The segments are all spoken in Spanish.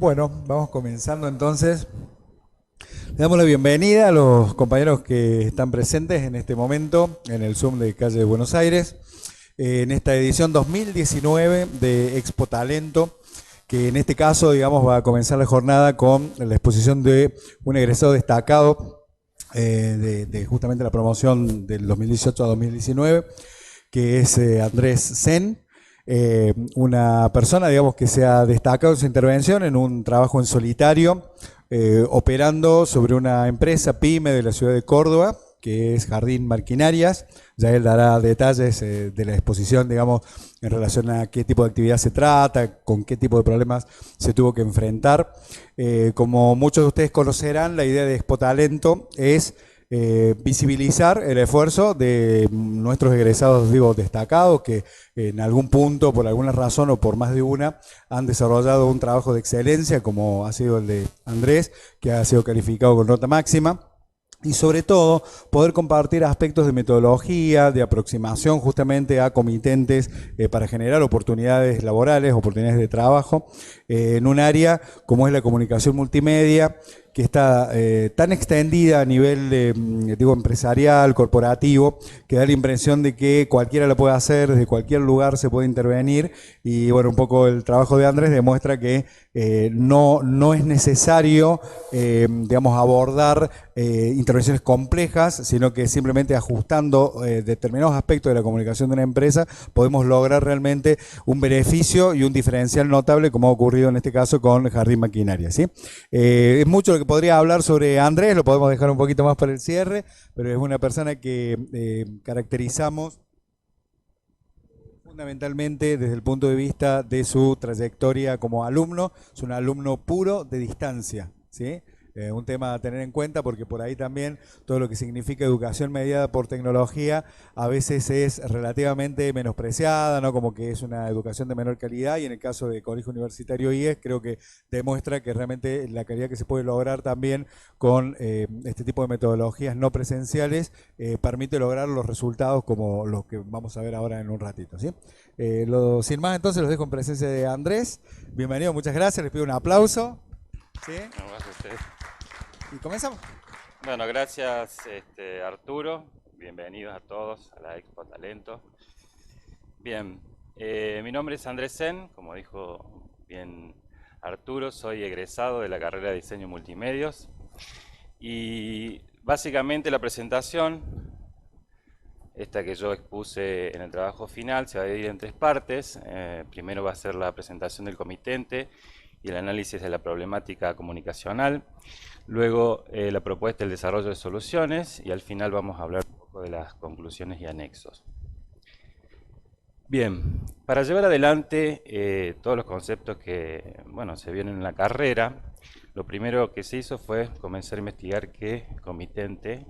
Bueno, vamos comenzando entonces. Le damos la bienvenida a los compañeros que están presentes en este momento en el Zoom de Calle de Buenos Aires, en esta edición 2019 de Expo Talento, que en este caso, digamos, va a comenzar la jornada con la exposición de un egresado destacado de justamente la promoción del 2018 a 2019, que es Andrés Sen. Una persona, digamos, que se ha destacado en su intervención en un trabajo en solitario, operando sobre una empresa pyme de la ciudad de Córdoba, que es Jardín Maquinarias. Ya él dará detalles de la exposición, digamos, en relación a qué tipo de actividad se trata, con qué tipo de problemas se tuvo que enfrentar. Como muchos de ustedes conocerán, la idea de Expo Talento es visibilizar el esfuerzo de nuestros egresados, digo, destacados, que en algún punto, por alguna razón o por más de una, han desarrollado un trabajo de excelencia, como ha sido el de Andrés, que ha sido calificado con nota máxima. Y sobre todo, poder compartir aspectos de metodología, de aproximación justamente a comitentes para generar oportunidades laborales, oportunidades de trabajo, en un área como es la comunicación multimedia, que está tan extendida a nivel digo, empresarial, corporativo, que da la impresión de que cualquiera la puede hacer, desde cualquier lugar se puede intervenir. Y bueno, un poco el trabajo de Andrés demuestra que no es necesario, digamos, abordar intervenciones complejas, sino que simplemente ajustando determinados aspectos de la comunicación de una empresa podemos lograr realmente un beneficio y un diferencial notable, como ha ocurrido en este caso con Jardín Maquinaria, ¿sí? Es mucho lo que podría hablar sobre Andrés, lo podemos dejar un poquito más para el cierre, pero es una persona que caracterizamos fundamentalmente desde el punto de vista de su trayectoria como alumno. Es un alumno puro de distancia, ¿sí? Un tema a tener en cuenta, porque por ahí también todo lo que significa educación mediada por tecnología a veces es relativamente menospreciada, ¿no? Como que es una educación de menor calidad, y en el caso de Colegio Universitario IES creo que demuestra que realmente la calidad que se puede lograr también con este tipo de metodologías no presenciales permite lograr los resultados como los que vamos a ver ahora en un ratito, ¿sí? Sin más, entonces los dejo en presencia de Andrés. Bienvenido, muchas gracias, les pido un aplauso, ¿sí? No, gracias a ustedes. Y comenzamos. Bueno, gracias Arturo. Bienvenidos a todos a la Expo Talento. Bien, mi nombre es Andrés Sen, como dijo bien Arturo, soy egresado de la carrera de Diseño Multimedios y básicamente la presentación, esta que yo expuse en el trabajo final, se va a dividir en tres partes. Primero va a ser la presentación del comitente y el análisis de la problemática comunicacional. Luego la propuesta y el desarrollo de soluciones, y al final vamos a hablar un poco de las conclusiones y anexos. Bien, para llevar adelante todos los conceptos que bueno, se vienen en la carrera, lo primero que se hizo fue comenzar a investigar qué comitente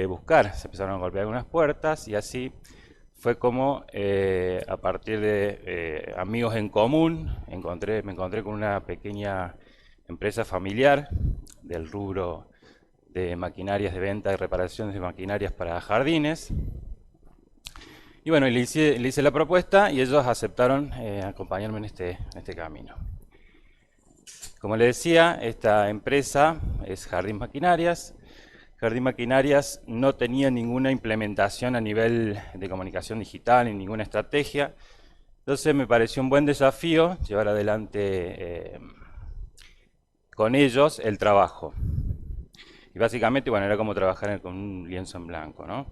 buscar. Se empezaron a golpear algunas puertas y así fue como a partir de amigos en común me encontré con una pequeña empresa familiar del rubro de maquinarias de venta y reparaciones de maquinarias para jardines. Y bueno, le hice la propuesta y ellos aceptaron acompañarme en este camino. Como les decía, esta empresa es Jardín Maquinarias. Jardín Maquinarias no tenía ninguna implementación a nivel de comunicación digital ni ninguna estrategia. Entonces me pareció un buen desafío llevar adelante con ellos el trabajo. Y básicamente, bueno, era como trabajar con un lienzo en blanco, ¿no?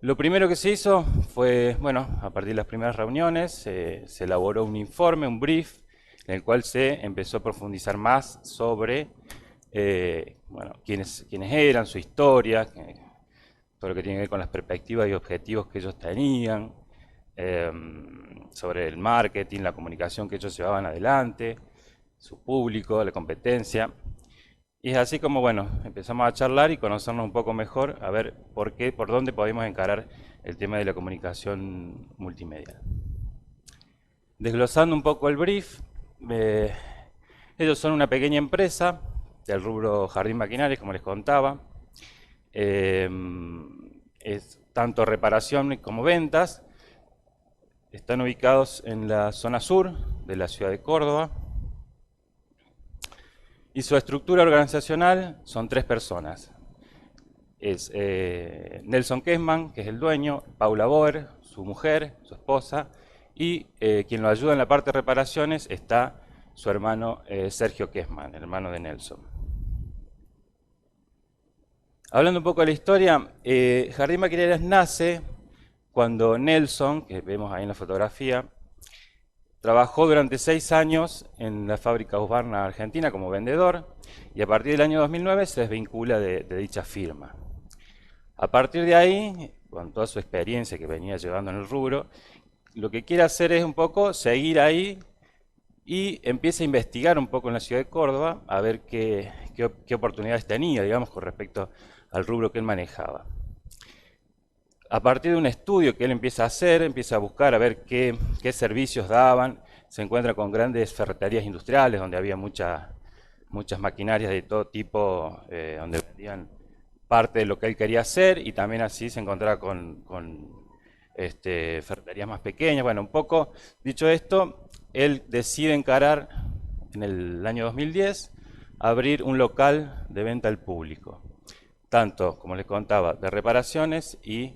Lo primero que se hizo fue, bueno, a partir de las primeras reuniones, se elaboró un informe, un brief, en el cual se empezó a profundizar más sobre, bueno, quiénes eran, su historia, todo lo que tiene que ver con las perspectivas y objetivos que ellos tenían, eh, sobre el marketing, la comunicación que ellos llevaban adelante, su público, la competencia. Y es así como, bueno, empezamos a charlar y conocernos un poco mejor, a ver por dónde podemos encarar el tema de la comunicación multimedia. Desglosando un poco el brief, eh, ellos son una pequeña empresa del rubro Jardín Maquinarias, como les contaba. Eh, es tanto reparación como ventas. Están ubicados en la zona sur de la ciudad de Córdoba. Y su estructura organizacional son 3 personas. Es Nelson Kessman, que es el dueño, Paula Boer, su mujer, su esposa, y quien lo ayuda en la parte de reparaciones está su hermano Sergio Kessman, el hermano de Nelson. Hablando un poco de la historia, Jardín Maquinarias nace cuando Nelson, que vemos ahí en la fotografía, trabajó durante 6 años en la fábrica Husqvarna Argentina como vendedor y a partir del año 2009 se desvincula de dicha firma. A partir de ahí, con toda su experiencia que venía llevando en el rubro, lo que quiere hacer es un poco seguir ahí y empieza a investigar un poco en la ciudad de Córdoba a ver qué oportunidades tenía, digamos, con respecto al rubro que él manejaba. A partir de un estudio que él empieza a hacer, empieza a buscar a ver qué servicios daban, se encuentra con grandes ferreterías industriales donde había muchas maquinarias de todo tipo, donde vendían parte de lo que él quería hacer, y también así se encontraba con ferreterías más pequeñas. Bueno, un poco dicho esto, él decide encarar en el año 2010 abrir un local de venta al público, tanto, como les contaba, de reparaciones y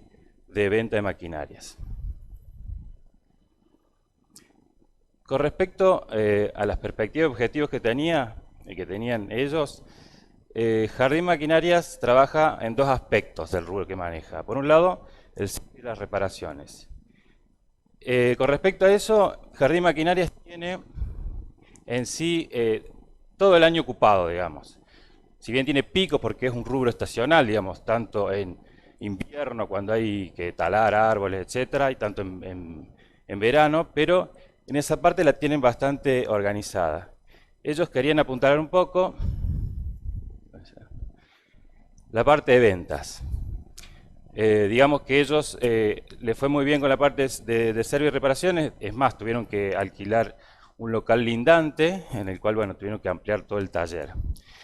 de venta de maquinarias. Con respecto a las perspectivas y objetivos que tenían ellos, Jardín Maquinarias trabaja en 2 aspectos del rubro que maneja. Por un lado, el sector de las reparaciones. Con respecto a eso, Jardín Maquinarias tiene en sí todo el año ocupado, digamos. Si bien tiene picos porque es un rubro estacional, digamos, tanto en invierno cuando hay que talar árboles, etcétera, y tanto en verano, pero en esa parte la tienen bastante organizada. Ellos querían apuntalar un poco la parte de ventas. Digamos que ellos les fue muy bien con la parte de servicio y reparaciones, es más, tuvieron que alquilar un local lindante en el cual, bueno, tuvieron que ampliar todo el taller.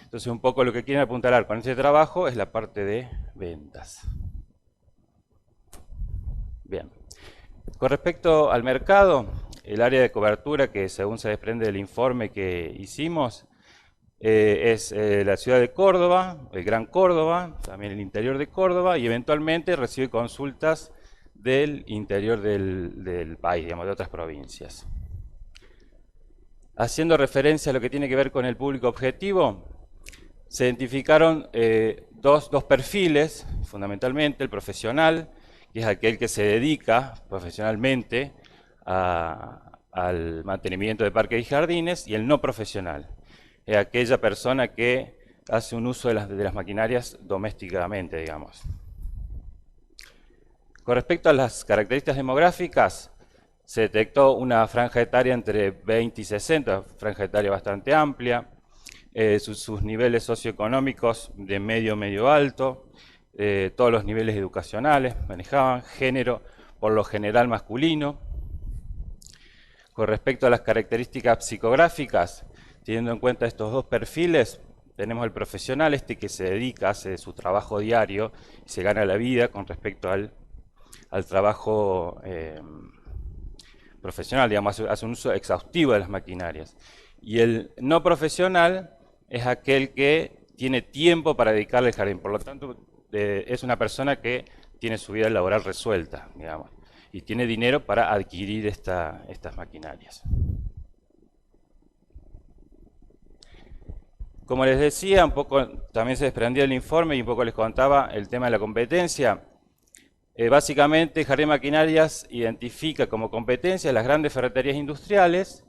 Entonces, un poco lo que quieren apuntalar con ese trabajo es la parte de ventas. Bien. Con respecto al mercado, el área de cobertura, que según se desprende del informe que hicimos, es la ciudad de Córdoba, el Gran Córdoba, también el interior de Córdoba, y eventualmente recibe consultas del interior del país, digamos, de otras provincias. Haciendo referencia a lo que tiene que ver con el público objetivo, se identificaron dos perfiles, fundamentalmente el profesional, que es aquel que se dedica profesionalmente al mantenimiento de parques y jardines, y el no profesional, es aquella persona que hace un uso de las maquinarias domésticamente, digamos. Con respecto a las características demográficas, se detectó una franja etaria entre 20 y 60, franja etaria bastante amplia, sus niveles socioeconómicos de medio alto, todos los niveles educacionales manejaban, género por lo general masculino. Con respecto a las características psicográficas, teniendo en cuenta estos 2 perfiles, tenemos el profesional, que se dedica, hace su trabajo diario y se gana la vida con respecto al trabajo profesional, digamos, hace un uso exhaustivo de las maquinarias. Y el no profesional es aquel que tiene tiempo para dedicarle al jardín, por lo tanto es una persona que tiene su vida laboral resuelta, digamos, y tiene dinero para adquirir estas maquinarias. Como les decía, un poco también se desprendía del informe y un poco les contaba el tema de la competencia. Básicamente, Jardín Maquinarias identifica como competencia las grandes ferreterías industriales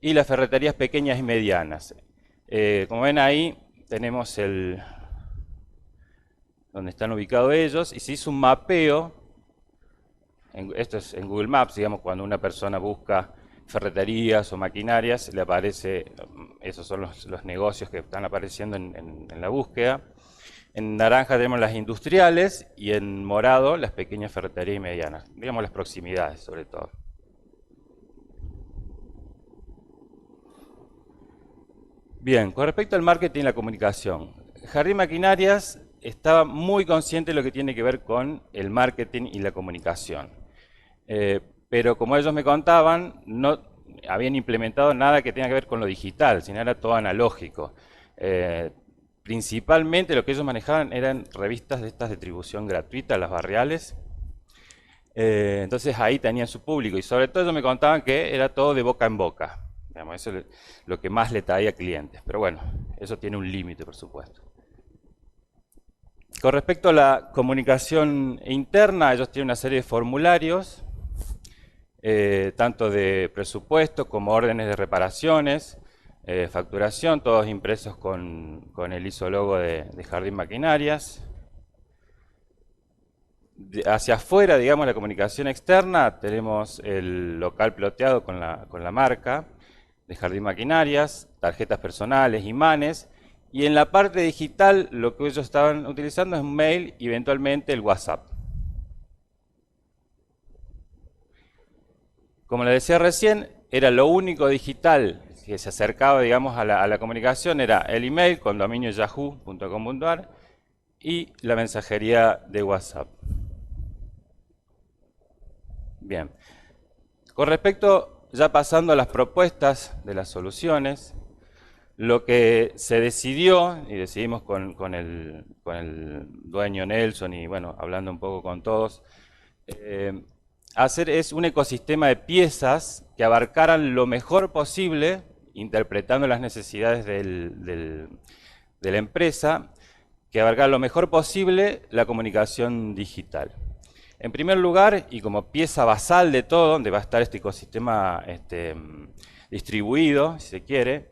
y las ferreterías pequeñas y medianas. Como ven ahí, tenemos donde están ubicados ellos, y se hizo un mapeo. Esto es en Google Maps, digamos, cuando una persona busca ferreterías o maquinarias, le aparece, esos son los negocios que están apareciendo en la búsqueda. En naranja tenemos las industriales y en morado las pequeñas ferreterías y medianas, digamos las proximidades sobre todo. Bien, con respecto al marketing y la comunicación, Jardín Maquinarias estaba muy consciente de lo que tiene que ver con el marketing y la comunicación. Pero como ellos me contaban, no habían implementado nada que tenga que ver con lo digital, sino era todo analógico. Principalmente lo que ellos manejaban eran revistas de estas de distribución gratuita, las barriales. Entonces ahí tenían su público y sobre todo ellos me contaban que era todo de boca en boca. Digamos, eso es lo que más le traía clientes. Pero bueno, eso tiene un límite, por supuesto. Con respecto a la comunicación interna, ellos tienen una serie de formularios, tanto de presupuesto como órdenes de reparaciones, facturación, todos impresos con el isólogo de Jardín Maquinarias. Hacia afuera, digamos, la comunicación externa, tenemos el local ploteado con la marca de Jardín Maquinarias, tarjetas personales, imanes, y en la parte digital lo que ellos estaban utilizando es un mail y eventualmente el WhatsApp. Como les decía recién, era lo único digital que se acercaba, digamos, a la comunicación, era el email con dominio yahoo.com.ar y la mensajería de WhatsApp. Bien, con respecto, ya pasando a las propuestas de las soluciones, lo que se decidió, y decidimos con el dueño Nelson y bueno, hablando un poco con todos, hacer es un ecosistema de piezas que abarcaran lo mejor posible, interpretando las necesidades de la empresa, que abarcaran lo mejor posible la comunicación digital. En primer lugar, y como pieza basal de todo, donde va a estar este ecosistema distribuido, si se quiere,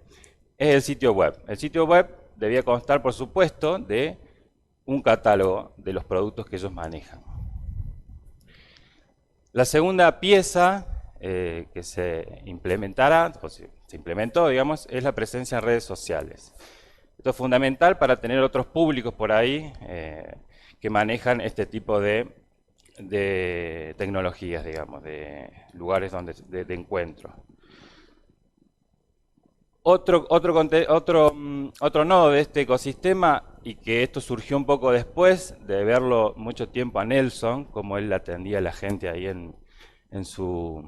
es el sitio web. El sitio web debía constar, por supuesto, de un catálogo de los productos que ellos manejan. La segunda pieza que se implementará, o se implementó, digamos, es la presencia en redes sociales. Esto es fundamental para tener otros públicos por ahí que manejan este tipo de tecnologías, digamos, de lugares de encuentro. Otro nodo de este ecosistema, y que esto surgió un poco después de verlo mucho tiempo a Nelson, como él atendía a la gente ahí en su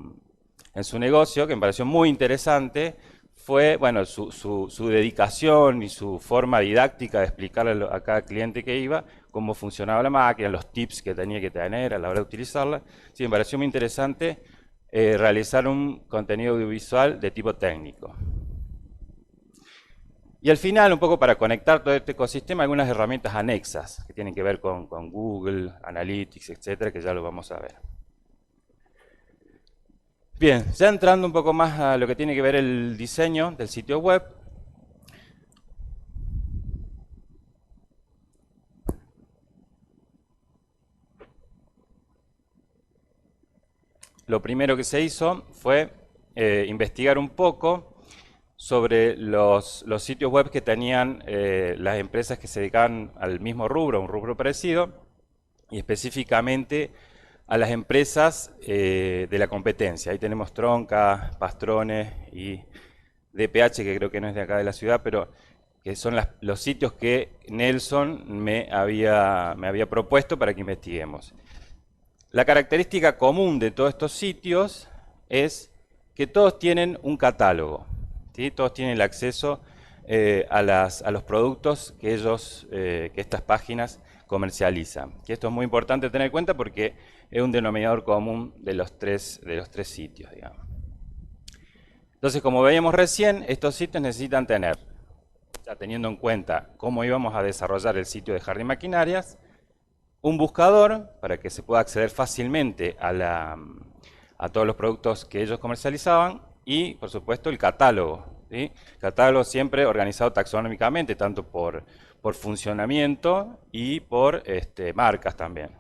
negocio, que me pareció muy interesante, fue bueno, su dedicación y su forma didáctica de explicarle a cada cliente que iba cómo funcionaba la máquina, los tips que tenía que tener a la hora de utilizarla. Sí, me pareció muy interesante realizar un contenido audiovisual de tipo técnico. Y al final, un poco para conectar todo este ecosistema, algunas herramientas anexas que tienen que ver con Google, Analytics, etcétera, que ya lo vamos a ver. Bien, ya entrando un poco más a lo que tiene que ver el diseño del sitio web. Lo primero que se hizo fue investigar un poco sobre los sitios web que tenían las empresas que se dedicaban al mismo rubro, un rubro parecido, y específicamente a las empresas de la competencia. Ahí tenemos Tronca, Pastrone y DPH, que creo que no es de acá de la ciudad, pero que son los sitios que Nelson me había propuesto para que investiguemos. La característica común de todos estos sitios es que todos tienen un catálogo, ¿sí? Todos tienen el acceso a los productos que que estas páginas comercializan. Que esto es muy importante tener en cuenta porque es un denominador común de los tres sitios, digamos. Entonces, como veíamos recién, estos sitios necesitan tener, ya teniendo en cuenta cómo íbamos a desarrollar el sitio de Jardín Maquinarias, un buscador para que se pueda acceder fácilmente a todos los productos que ellos comercializaban y, por supuesto, el catálogo, ¿sí? Catálogo siempre organizado taxonómicamente, tanto por funcionamiento y por marcas también.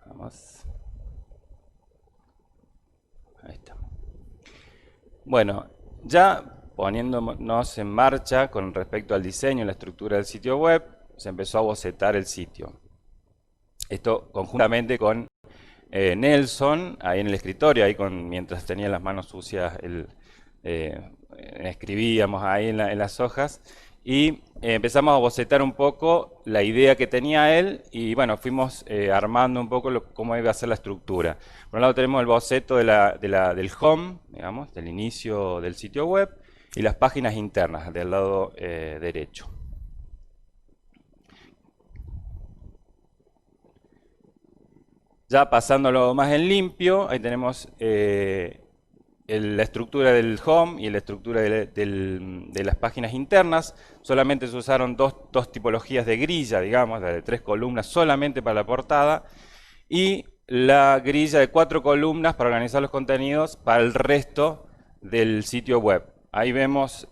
Vamos. Ahí está. Bueno, ya poniéndonos en marcha con respecto al diseño y la estructura del sitio web, se empezó a bocetar el sitio. Esto conjuntamente con Nelson, ahí en el escritorio, ahí mientras tenía las manos sucias, escribíamos ahí en las hojas, y empezamos a bocetar un poco la idea que tenía él y bueno, fuimos armando un poco cómo iba a ser la estructura. Por un lado tenemos el boceto del home, digamos, del inicio del sitio web y las páginas internas del lado derecho. Ya pasándolo más en limpio, ahí tenemos la estructura del home y la estructura de las páginas internas. Solamente se usaron dos tipologías de grilla, digamos, de 3 columnas solamente para la portada, y la grilla de 4 columnas para organizar los contenidos para el resto del sitio web. Ahí vemos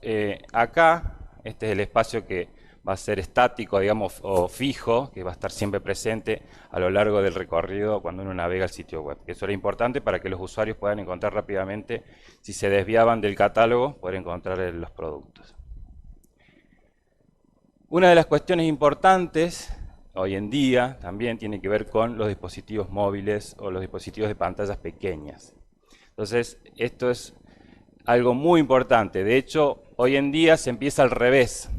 acá, este es el espacio que va a ser estático, digamos, o fijo, que va a estar siempre presente a lo largo del recorrido cuando uno navega el sitio web. Eso era importante para que los usuarios puedan encontrar rápidamente, si se desviaban del catálogo, poder encontrar los productos. Una de las cuestiones importantes hoy en día también tiene que ver con los dispositivos móviles o los dispositivos de pantallas pequeñas. Entonces, esto es algo muy importante. De hecho, hoy en día se empieza al revés.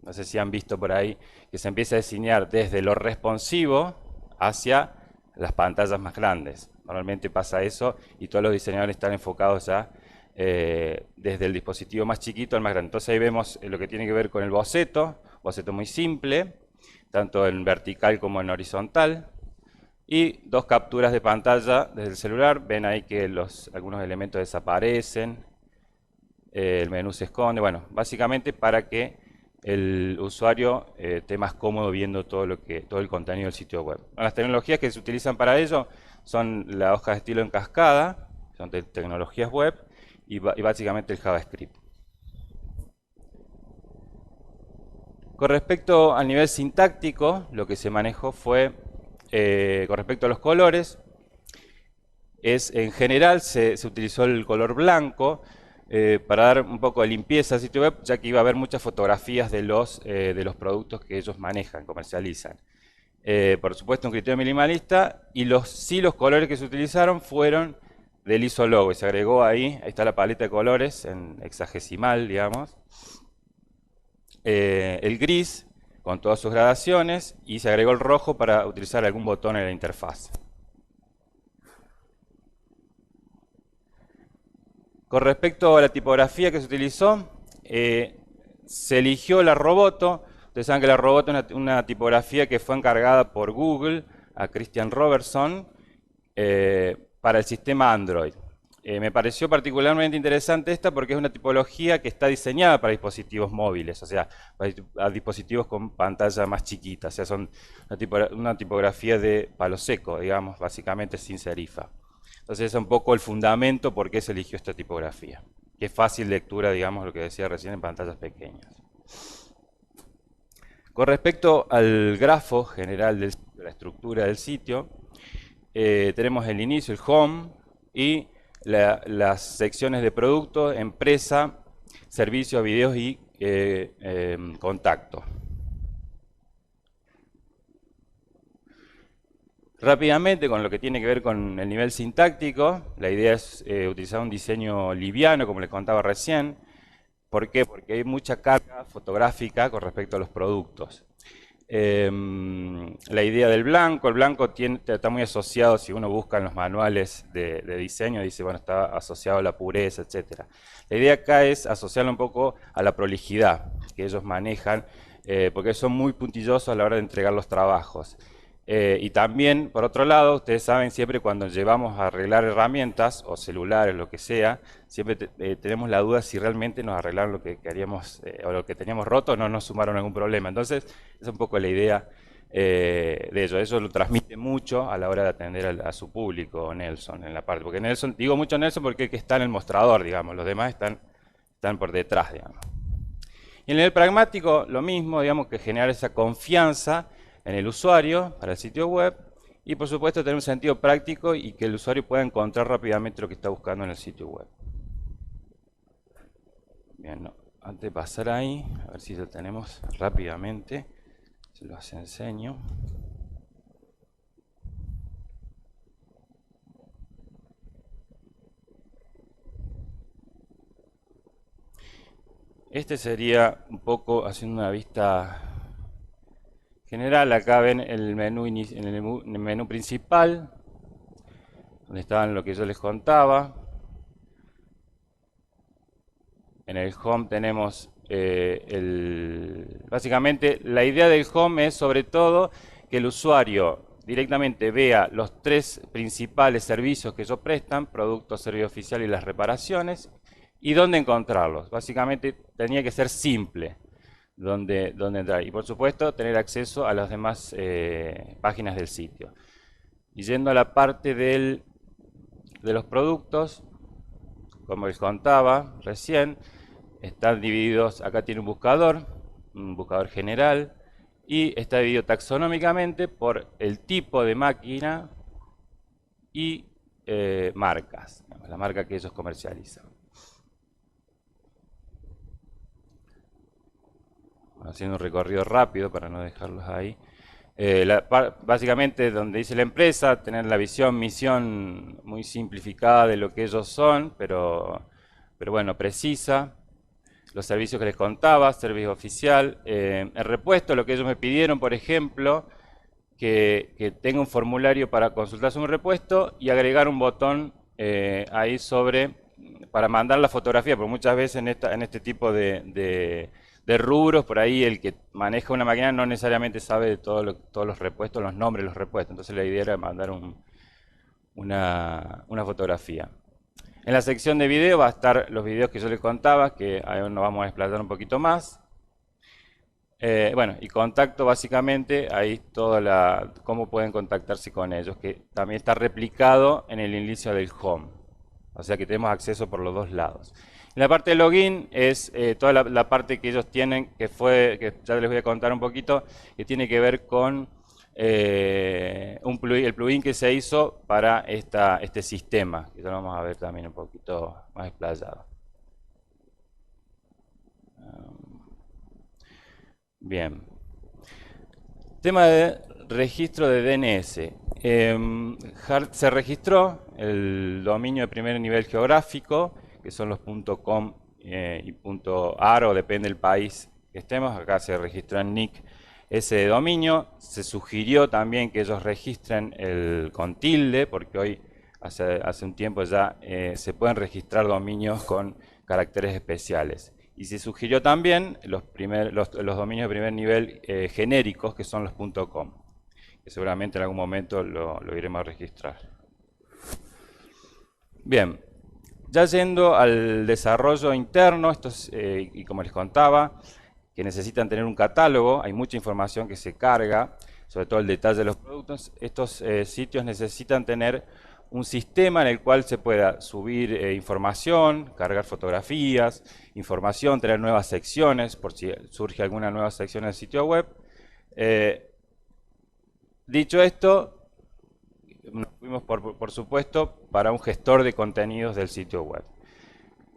No sé si han visto por ahí que se empieza a diseñar desde lo responsivo hacia las pantallas más grandes. Normalmente pasa eso y todos los diseñadores están enfocados ya desde el dispositivo más chiquito al más grande. Entonces ahí vemos lo que tiene que ver con el boceto muy simple, tanto en vertical como en horizontal. Y 2 capturas de pantalla desde el celular. Ven ahí que algunos elementos desaparecen, el menú se esconde. Bueno, básicamente para que el usuario esté más cómodo viendo todo el contenido del sitio web. Las tecnologías que se utilizan para ello son la hoja de estilo en cascada, son de tecnologías web, y básicamente el JavaScript. Con respecto al nivel sintáctico, lo que se manejó fue, con respecto a los colores, en general se utilizó el color blanco para dar un poco de limpieza al sitio web, ya que iba a haber muchas fotografías de los productos que ellos manejan, comercializan. Por supuesto, un criterio minimalista, y los colores que se utilizaron fueron del ISO logo, y se agregó ahí está la paleta de colores en hexagesimal, digamos. El gris con todas sus gradaciones, y se agregó el rojo para utilizar algún botón en la interfaz. Con respecto a la tipografía que se utilizó, se eligió la Roboto. Ustedes saben que la Roboto es una tipografía que fue encargada por Google a Christian Robertson para el sistema Android. Me pareció particularmente interesante esta porque es una tipología que está diseñada para dispositivos móviles, o sea, para dispositivos con pantalla más chiquita, o sea, son una tipografía de palo seco, digamos, básicamente sin serifa. Entonces es un poco el fundamento por qué se eligió esta tipografía, que es fácil lectura, digamos, lo que decía recién, en pantallas pequeñas. Con respecto al grafo general de la estructura del sitio, tenemos el inicio, el home, y las secciones de producto, empresa, servicios, videos y contacto. Rápidamente, con lo que tiene que ver con el nivel sintáctico, la idea es utilizar un diseño liviano, como les contaba recién. ¿Por qué? Porque hay mucha carga fotográfica con respecto a los productos. La idea del blanco, el blanco está muy asociado, si uno busca en los manuales de diseño, dice, bueno, está asociado a la pureza, etc. La idea acá es asociarlo un poco a la prolijidad que ellos manejan, porque son muy puntillosos a la hora de entregar los trabajos. Y también, por otro lado, ustedes saben, siempre cuando llevamos a arreglar herramientas o celulares, lo que sea, siempre tenemos la duda si realmente nos arreglaron lo que queríamos o lo que teníamos roto, o no nos sumaron algún problema. Entonces, es un poco la idea de ello. Eso lo transmite mucho a la hora de atender a su público, Nelson, en la parte. Porque Nelson, digo mucho Nelson porque es que está en el mostrador, digamos, los demás están por detrás, digamos. Y en el pragmático, lo mismo, digamos, que generar esa confianza en el usuario para el sitio web, y por supuesto tener un sentido práctico y que el usuario pueda encontrar rápidamente lo que está buscando en el sitio web. Bien, no, antes de pasar ahí, a ver si lo tenemos rápidamente, se los enseño. Este sería un poco haciendo una vista general. Acá ven el menú, en el menú principal, donde estaban lo que yo les contaba. En el home tenemos básicamente la idea del home es sobre todo que el usuario directamente vea los tres principales servicios que ellos prestan: producto, servicio oficial y las reparaciones, y dónde encontrarlos. Básicamente tenía que ser simple dónde entrar, y por supuesto tener acceso a las demás páginas del sitio. Y yendo a la parte de los productos, como les contaba recién, están divididos. Acá tiene un buscador general, y está dividido taxonómicamente por el tipo de máquina y marcas, la marca que ellos comercializan. Haciendo un recorrido rápido para no dejarlos ahí. Básicamente, donde dice la empresa, tener la visión, misión muy simplificada de lo que ellos son, pero bueno, precisa. Los servicios que les contaba, servicio oficial, el repuesto, lo que ellos me pidieron, por ejemplo, que tenga un formulario para consultarse un repuesto y agregar un botón ahí para mandar la fotografía, porque muchas veces en este tipo de rubros, por ahí el que maneja una máquina no necesariamente sabe de todos los repuestos, los nombres de los repuestos. Entonces la idea era mandar una fotografía. En la sección de video va a estar los videos que yo les contaba, que ahí nos vamos a explotar un poquito más. Bueno, y contacto, básicamente, ahí cómo pueden contactarse con ellos, que también está replicado en el inicio del home. O sea que tenemos acceso por los dos lados. En la parte de login es toda la parte que ellos tienen, que ya les voy a contar un poquito, que tiene que ver con el plugin que se hizo para este sistema, que ya lo vamos a ver también un poquito más explayado. Bien. Tema de registro de DNS. Se registró el dominio de primer nivel geográfico, que son los .com y .ar, o depende del país que estemos. Acá se registró en NIC ese dominio. Se sugirió también que ellos registren con tilde, porque hoy, hace un tiempo ya, se pueden registrar dominios con caracteres especiales. Y se sugirió también los dominios de primer nivel genéricos, que son los .com, que seguramente en algún momento lo iremos a registrar. Bien, ya yendo al desarrollo interno, y como les contaba, que necesitan tener un catálogo, hay mucha información que se carga, sobre todo el detalle de los productos. Estos sitios necesitan tener un sistema en el cual se pueda subir información, cargar fotografías, información, tener nuevas secciones, por si surge alguna nueva sección en el sitio web. Dicho esto, nos fuimos por supuesto para un gestor de contenidos del sitio web.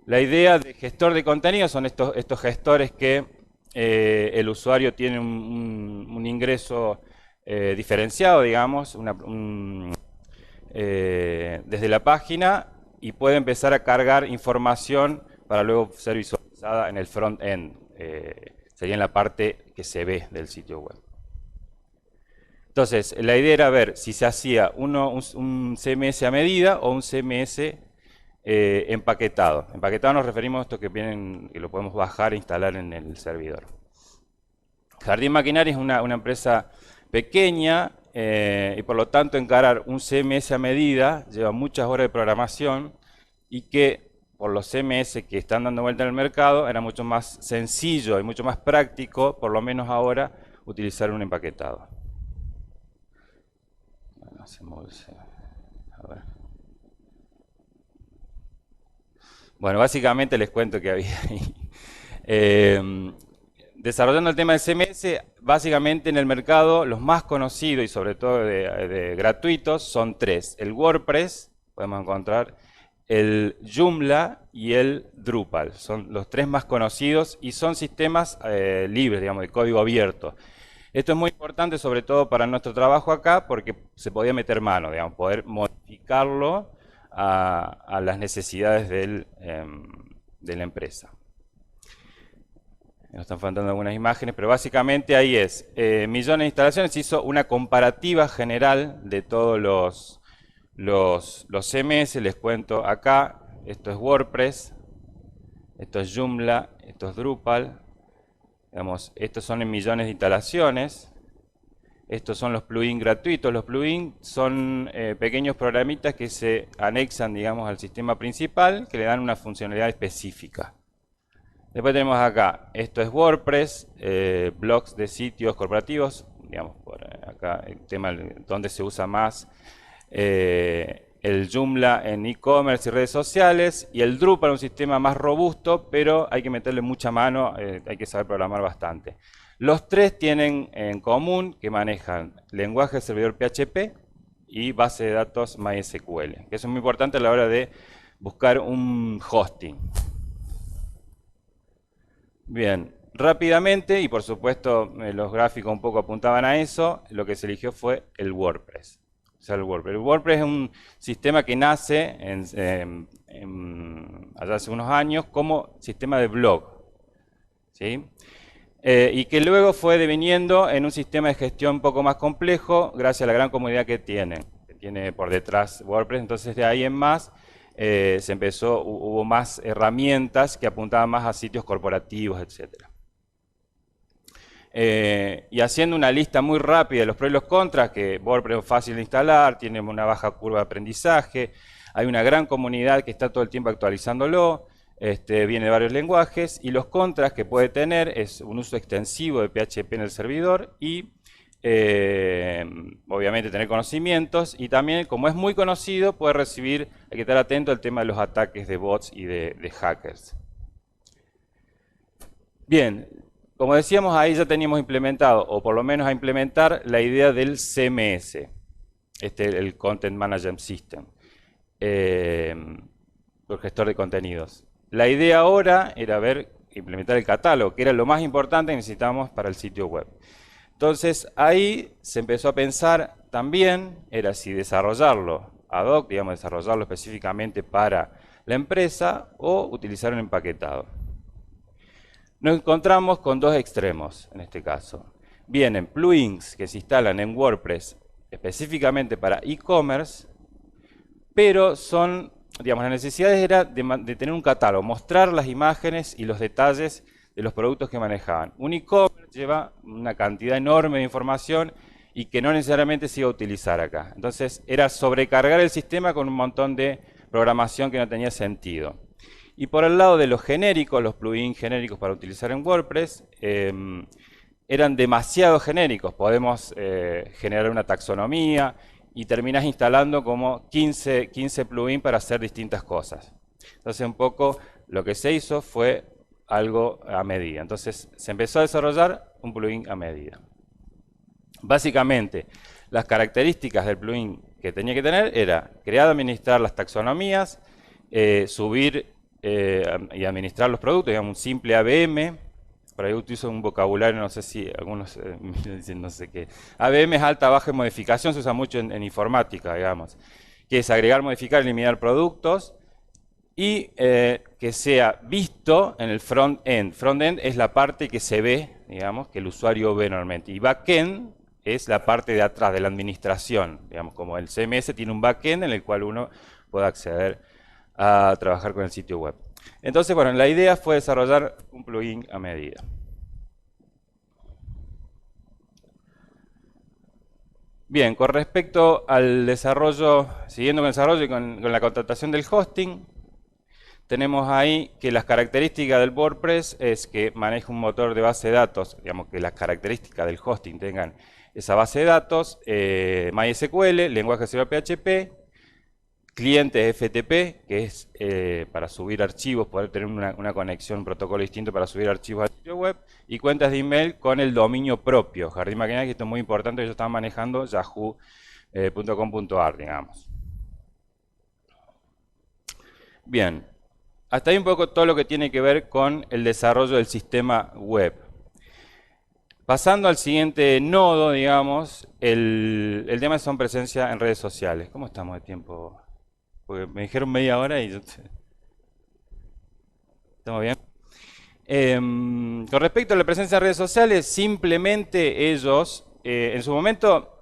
La idea de gestor de contenidos son estos gestores que el usuario tiene un ingreso diferenciado, digamos, desde la página, y puede empezar a cargar información para luego ser visualizada en el front-end. Sería en la parte que se ve del sitio web. Entonces, la idea era ver si se hacía un CMS a medida o un CMS empaquetado. Empaquetado nos referimos a esto que lo podemos bajar e instalar en el servidor. Jardín Maquinaria es una empresa pequeña, y por lo tanto encarar un CMS a medida lleva muchas horas de programación, y que por los CMS que están dando vuelta en el mercado era mucho más sencillo y mucho más práctico, por lo menos ahora, utilizar un empaquetado. Bueno, básicamente les cuento que había ahí. Desarrollando el tema del CMS, básicamente en el mercado los más conocidos y sobre todo de gratuitos son tres: el WordPress, podemos encontrar, el Joomla y el Drupal. Son los tres más conocidos y son sistemas libres, digamos, de código abierto. Esto es muy importante sobre todo para nuestro trabajo acá, porque se podía meter mano, digamos, poder modificarlo a las necesidades de la empresa. Nos están faltando algunas imágenes, pero básicamente ahí es, millones de instalaciones, se hizo una comparativa general de todos los CMS, les cuento acá, esto es WordPress, esto es Joomla, esto es Drupal, digamos, estos son en millones de instalaciones, estos son los plugins gratuitos. Los plugins son pequeños programitas que se anexan, digamos, al sistema principal, que le dan una funcionalidad específica. Después tenemos acá, esto es WordPress, blogs de sitios corporativos, digamos, por acá el tema donde se usa más, el Joomla en e-commerce y redes sociales, y el Drupal, un sistema más robusto, pero hay que meterle mucha mano, hay que saber programar bastante. Los tres tienen en común que manejan lenguaje de servidor PHP y base de datos MySQL, que eso es muy importante a la hora de buscar un hosting. Bien, rápidamente, y por supuesto los gráficos un poco apuntaban a eso, lo que se eligió fue el WordPress. O sea, el WordPress es un sistema que nace allá hace unos años como sistema de blog, ¿sí? Y que luego fue deviniendo en un sistema de gestión un poco más complejo gracias a la gran comodidad que tiene por detrás WordPress. Entonces de ahí en más hubo más herramientas que apuntaban más a sitios corporativos, etc. Y haciendo una lista muy rápida de los pros y los contras, que WordPress es fácil de instalar, tiene una baja curva de aprendizaje, hay una gran comunidad que está todo el tiempo actualizándolo, viene de varios lenguajes, y los contras que puede tener es un uso extensivo de PHP en el servidor y obviamente tener conocimientos, y también como es muy conocido puede recibir, hay que estar atento al tema de los ataques de bots y de hackers. Bien, como decíamos, ahí ya teníamos implementado, o por lo menos a implementar, la idea del CMS, el Content Management System, el gestor de contenidos. La idea ahora era implementar el catálogo, que era lo más importante que necesitábamos para el sitio web. Entonces ahí se empezó a pensar también, era si desarrollarlo ad hoc, digamos, desarrollarlo específicamente para la empresa o utilizar un empaquetado. Nos encontramos con dos extremos en este caso. Vienen plugins que se instalan en WordPress específicamente para e-commerce, pero son, digamos, las necesidades era de tener un catálogo, mostrar las imágenes y los detalles de los productos que manejaban. Un e-commerce lleva una cantidad enorme de información y que no necesariamente se iba a utilizar acá. Entonces era sobrecargar el sistema con un montón de programación que no tenía sentido. Y por el lado de los genéricos, los plugins genéricos para utilizar en WordPress, eran demasiado genéricos. Podemos generar una taxonomía y terminás instalando como 15 plugins para hacer distintas cosas. Entonces un poco lo que se hizo fue algo a medida. Entonces se empezó a desarrollar un plugin a medida. Básicamente, las características del plugin que tenía que tener era crear y administrar las taxonomías, subir y administrar los productos, digamos un simple ABM. Por ahí utilizo un vocabulario, no sé si algunos dicen no sé qué. ABM es alta, baja y modificación, se usa mucho en informática, digamos. Que es agregar, modificar, eliminar productos y que sea visto en el front-end. Front-end es la parte que se ve, digamos, que el usuario ve normalmente. Y back-end es la parte de atrás, de la administración. Digamos, como el CMS tiene un back-end en el cual uno puede acceder a trabajar con el sitio web. Entonces, bueno, la idea fue desarrollar un plugin a medida. Bien, con respecto al desarrollo, siguiendo con el desarrollo y con la contratación del hosting, tenemos ahí que las características del WordPress es que maneja un motor de base de datos, digamos que las características del hosting tengan esa base de datos, MySQL, lenguaje de servidor PHP, clientes FTP, que es para subir archivos, poder tener una conexión, un protocolo distinto para subir archivos al sitio web, y cuentas de email con el dominio propio, Jardín Maquinaria, que esto es muy importante, ellos estaban manejando yahoo.com.ar, digamos. Bien, hasta ahí un poco todo lo que tiene que ver con el desarrollo del sistema web. Pasando al siguiente nodo, digamos, el tema son presencia en redes sociales. ¿Cómo estamos de tiempo? Porque me dijeron media hora y yo... ¿Estamos bien? Con respecto a la presencia en redes sociales, simplemente ellos, en su momento,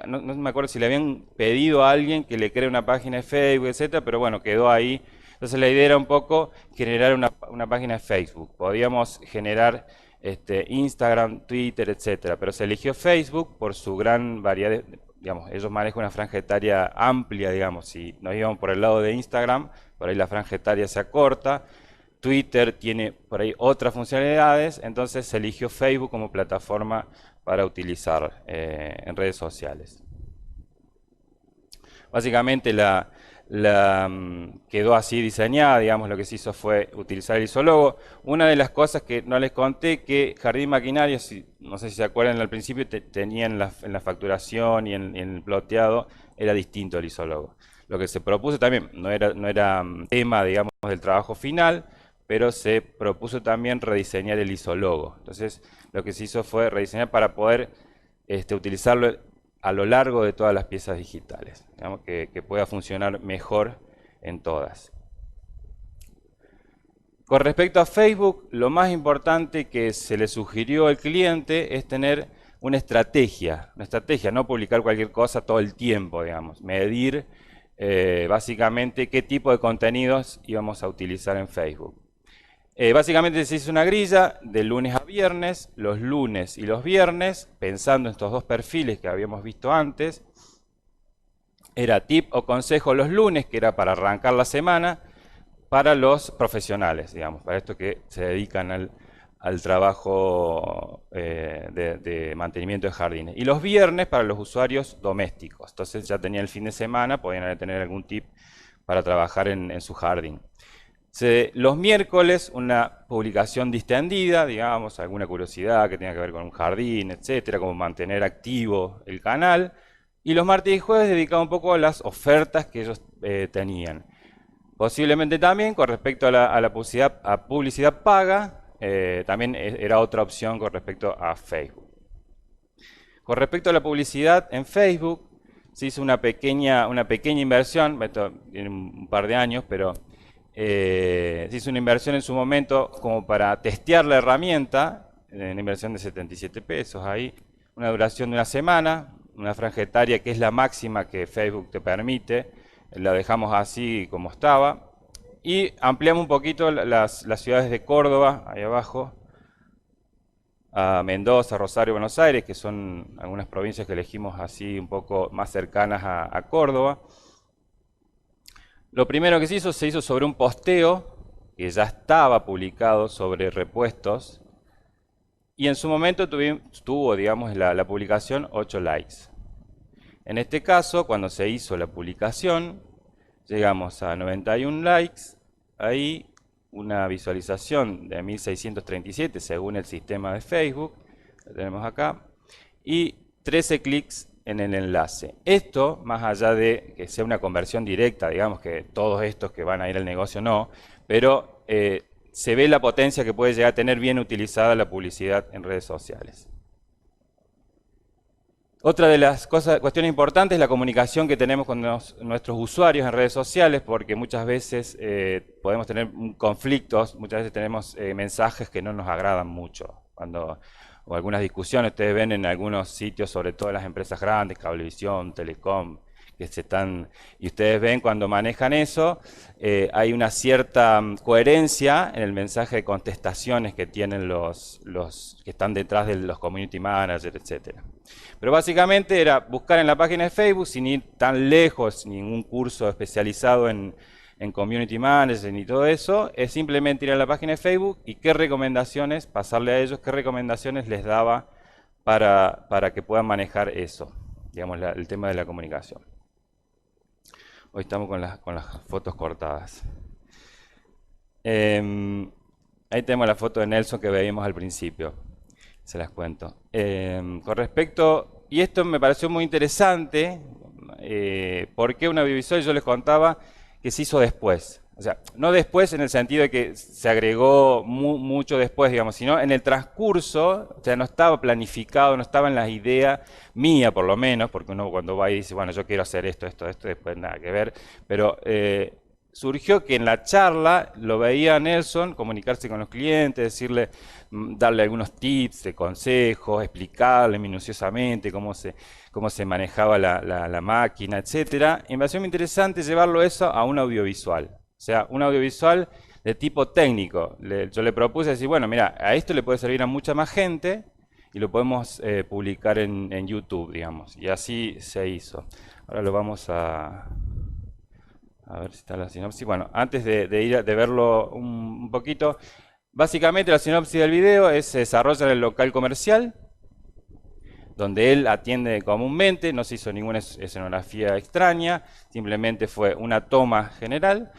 no me acuerdo si le habían pedido a alguien que le cree una página de Facebook, etcétera, pero bueno, quedó ahí. Entonces la idea era un poco generar una página de Facebook. Podíamos generar Instagram, Twitter, etcétera, pero se eligió Facebook por su gran variedad digamos, ellos manejan una franja etaria amplia, digamos, si nos íbamos por el lado de Instagram, por ahí la franja etaria se acorta. Twitter tiene por ahí otras funcionalidades, entonces se eligió Facebook como plataforma para utilizar en redes sociales. Básicamente quedó así diseñada, digamos, lo que se hizo fue utilizar el isólogo. Una de las cosas que no les conté, que Jardín Maquinaria, no sé si se acuerdan al principio, tenía en la facturación y en el ploteado, era distinto el isólogo. Lo que se propuso también, no era tema, digamos, del trabajo final, pero se propuso también rediseñar el isólogo. Entonces, lo que se hizo fue rediseñar para poder utilizarlo a lo largo de todas las piezas digitales, digamos, que pueda funcionar mejor en todas. Con respecto a Facebook, lo más importante que se le sugirió al cliente es tener una estrategia, no publicar cualquier cosa todo el tiempo, digamos, medir básicamente qué tipo de contenidos íbamos a utilizar en Facebook. Básicamente se hizo una grilla de lunes a viernes, los lunes y los viernes, pensando en estos dos perfiles que habíamos visto antes. Era tip o consejo los lunes, que era para arrancar la semana, para los profesionales, digamos, para estos que se dedican al trabajo de mantenimiento de jardines. Y los viernes para los usuarios domésticos. Entonces ya tenía el fin de semana, podían tener algún tip para trabajar en su jardín. Los miércoles una publicación distendida, digamos, alguna curiosidad que tenga que ver con un jardín, etcétera, como mantener activo el canal. Y los martes y jueves dedicado un poco a las ofertas que ellos tenían. Posiblemente también con respecto a la publicidad paga, también era otra opción con respecto a Facebook. Con respecto a la publicidad en Facebook, se hizo una pequeña inversión, esto tiene un par de años, pero se hizo una inversión en su momento como para testear la herramienta, una inversión de 77 pesos ahí, una duración de una semana, una franja etaria que es la máxima que Facebook te permite, la dejamos así como estaba, y ampliamos un poquito las ciudades de Córdoba, ahí abajo, a Mendoza, Rosario, Buenos Aires, que son algunas provincias que elegimos así un poco más cercanas a Córdoba. Lo primero que se hizo sobre un posteo que ya estaba publicado sobre repuestos y en su momento tuvo, digamos, la publicación 8 likes. En este caso, cuando se hizo la publicación, llegamos a 91 likes, ahí una visualización de 1637 según el sistema de Facebook, lo tenemos acá, y 13 clics en el enlace. Esto, más allá de que sea una conversión directa, digamos que todos estos que van a ir al negocio no, pero se ve la potencia que puede llegar a tener bien utilizada la publicidad en redes sociales. Otra de las cuestiones importantes es la comunicación que tenemos con nuestros usuarios en redes sociales, porque muchas veces podemos tener conflictos, muchas veces tenemos mensajes que no nos agradan mucho. O algunas discusiones, ustedes ven en algunos sitios, sobre todo en las empresas grandes, Cablevisión, Telecom, y ustedes ven cuando manejan eso, hay una cierta coherencia en el mensaje de contestaciones que tienen los que están detrás de los community managers, etcétera. Pero básicamente era buscar en la página de Facebook, sin ir tan lejos, ningún curso especializado en community managers ni todo eso, es simplemente ir a la página de Facebook y qué recomendaciones, pasarle a ellos qué recomendaciones les daba para que puedan manejar eso, digamos, el tema de la comunicación. Hoy estamos con las fotos cortadas. Ahí tenemos la foto de Nelson que veíamos al principio. Se las cuento. Con respecto, y esto me pareció muy interesante, porque una audiovisual yo les contaba que se hizo después. O sea, no después en el sentido de que se agregó mucho después, digamos, sino en el transcurso, o sea, no estaba planificado, no estaba en la idea mía, por lo menos, porque uno cuando va y dice, bueno, yo quiero hacer esto, después nada que ver, pero surgió que en la charla lo veía a Nelson comunicarse con los clientes, decirle, darle algunos tips de consejos, explicarle minuciosamente cómo se manejaba la máquina, etcétera. Y me pareció muy interesante llevarlo eso a un audiovisual. O sea, un audiovisual de tipo técnico. Yo le propuse decir, bueno, mira, a esto le puede servir a mucha más gente y lo podemos publicar en YouTube, digamos. Y así se hizo. Ahora lo vamos a ver si está la sinopsis. Bueno, antes de verlo un poquito, básicamente la sinopsis del video se desarrolla en el local comercial, donde él atiende comúnmente, no se hizo ninguna escenografía extraña, simplemente fue una toma general,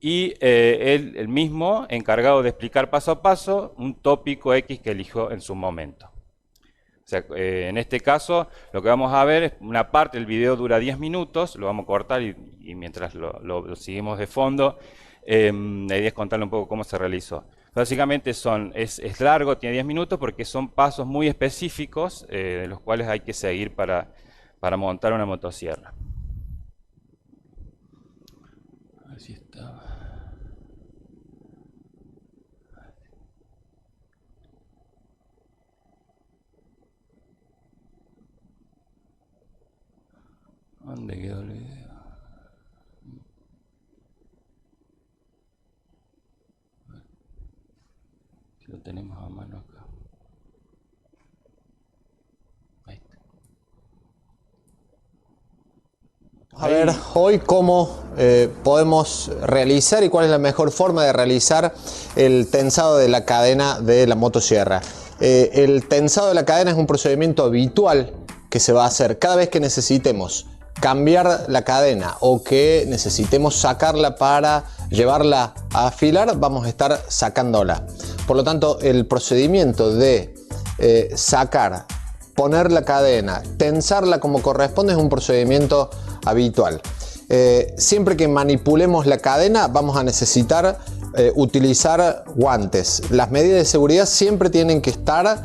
y él mismo encargado de explicar paso a paso un tópico X que eligió en su momento. O sea, en este caso lo que vamos a ver es una parte, el video dura 10 minutos, lo vamos a cortar y mientras lo seguimos de fondo, la idea es contarle un poco cómo se realizó. Básicamente es largo, tiene 10 minutos porque son pasos muy específicos de los cuales hay que seguir para montar una motosierra. Así está. ¿Dónde quedó el video? Si lo tenemos a mano acá. Ahí está. A ver, hoy cómo podemos realizar y cuál es la mejor forma de realizar el tensado de la cadena de la motosierra. El tensado de la cadena es un procedimiento habitual que se va a hacer cada vez que necesitemos cambiar la cadena o que necesitemos sacarla para llevarla a afilar, vamos a estar sacándola. Por lo tanto, el procedimiento de sacar, poner la cadena, tensarla como corresponde es un procedimiento habitual. Siempre que manipulemos la cadena vamos a necesitar utilizar guantes. Las medidas de seguridad siempre tienen que estar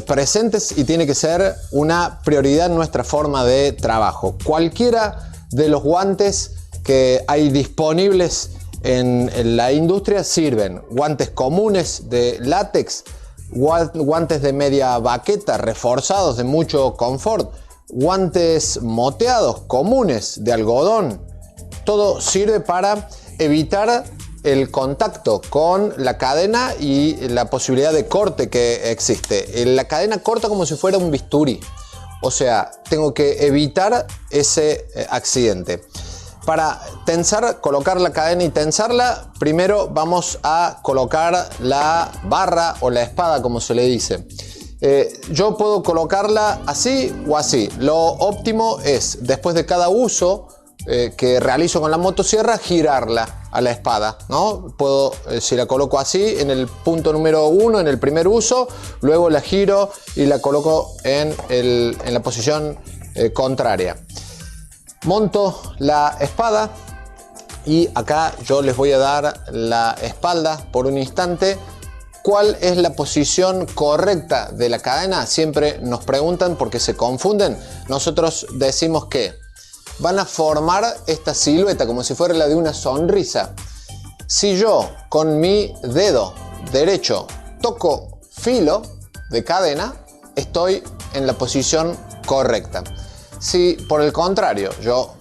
presentes y tiene que ser una prioridad en nuestra forma de trabajo. Cualquiera de los guantes que hay disponibles en la industria sirven. Guantes comunes de látex, guantes de media baqueta reforzados de mucho confort, guantes moteados comunes de algodón. Todo sirve para evitar el contacto con la cadena y la posibilidad de corte que existe. La cadena corta como si fuera un bisturí. O sea, tengo que evitar ese accidente. Para tensar, colocar la cadena y tensarla, primero vamos a colocar la barra o la espada, como se le dice. Yo puedo colocarla así o así. Lo óptimo es, después de cada uso que realizo con la motosierra, girarla a la espada, ¿no? Puedo, si la coloco así, en el punto número 1, en el primer uso, luego la giro y la coloco en la posición contraria. Monto la espada y acá yo les voy a dar la espalda por un instante. ¿Cuál es la posición correcta de la cadena? Siempre nos preguntan porque se confunden. Nosotros decimos que van a formar esta silueta como si fuera la de una sonrisa. Si yo con mi dedo derecho toco filo de cadena, estoy en la posición correcta. Si por el contrario yo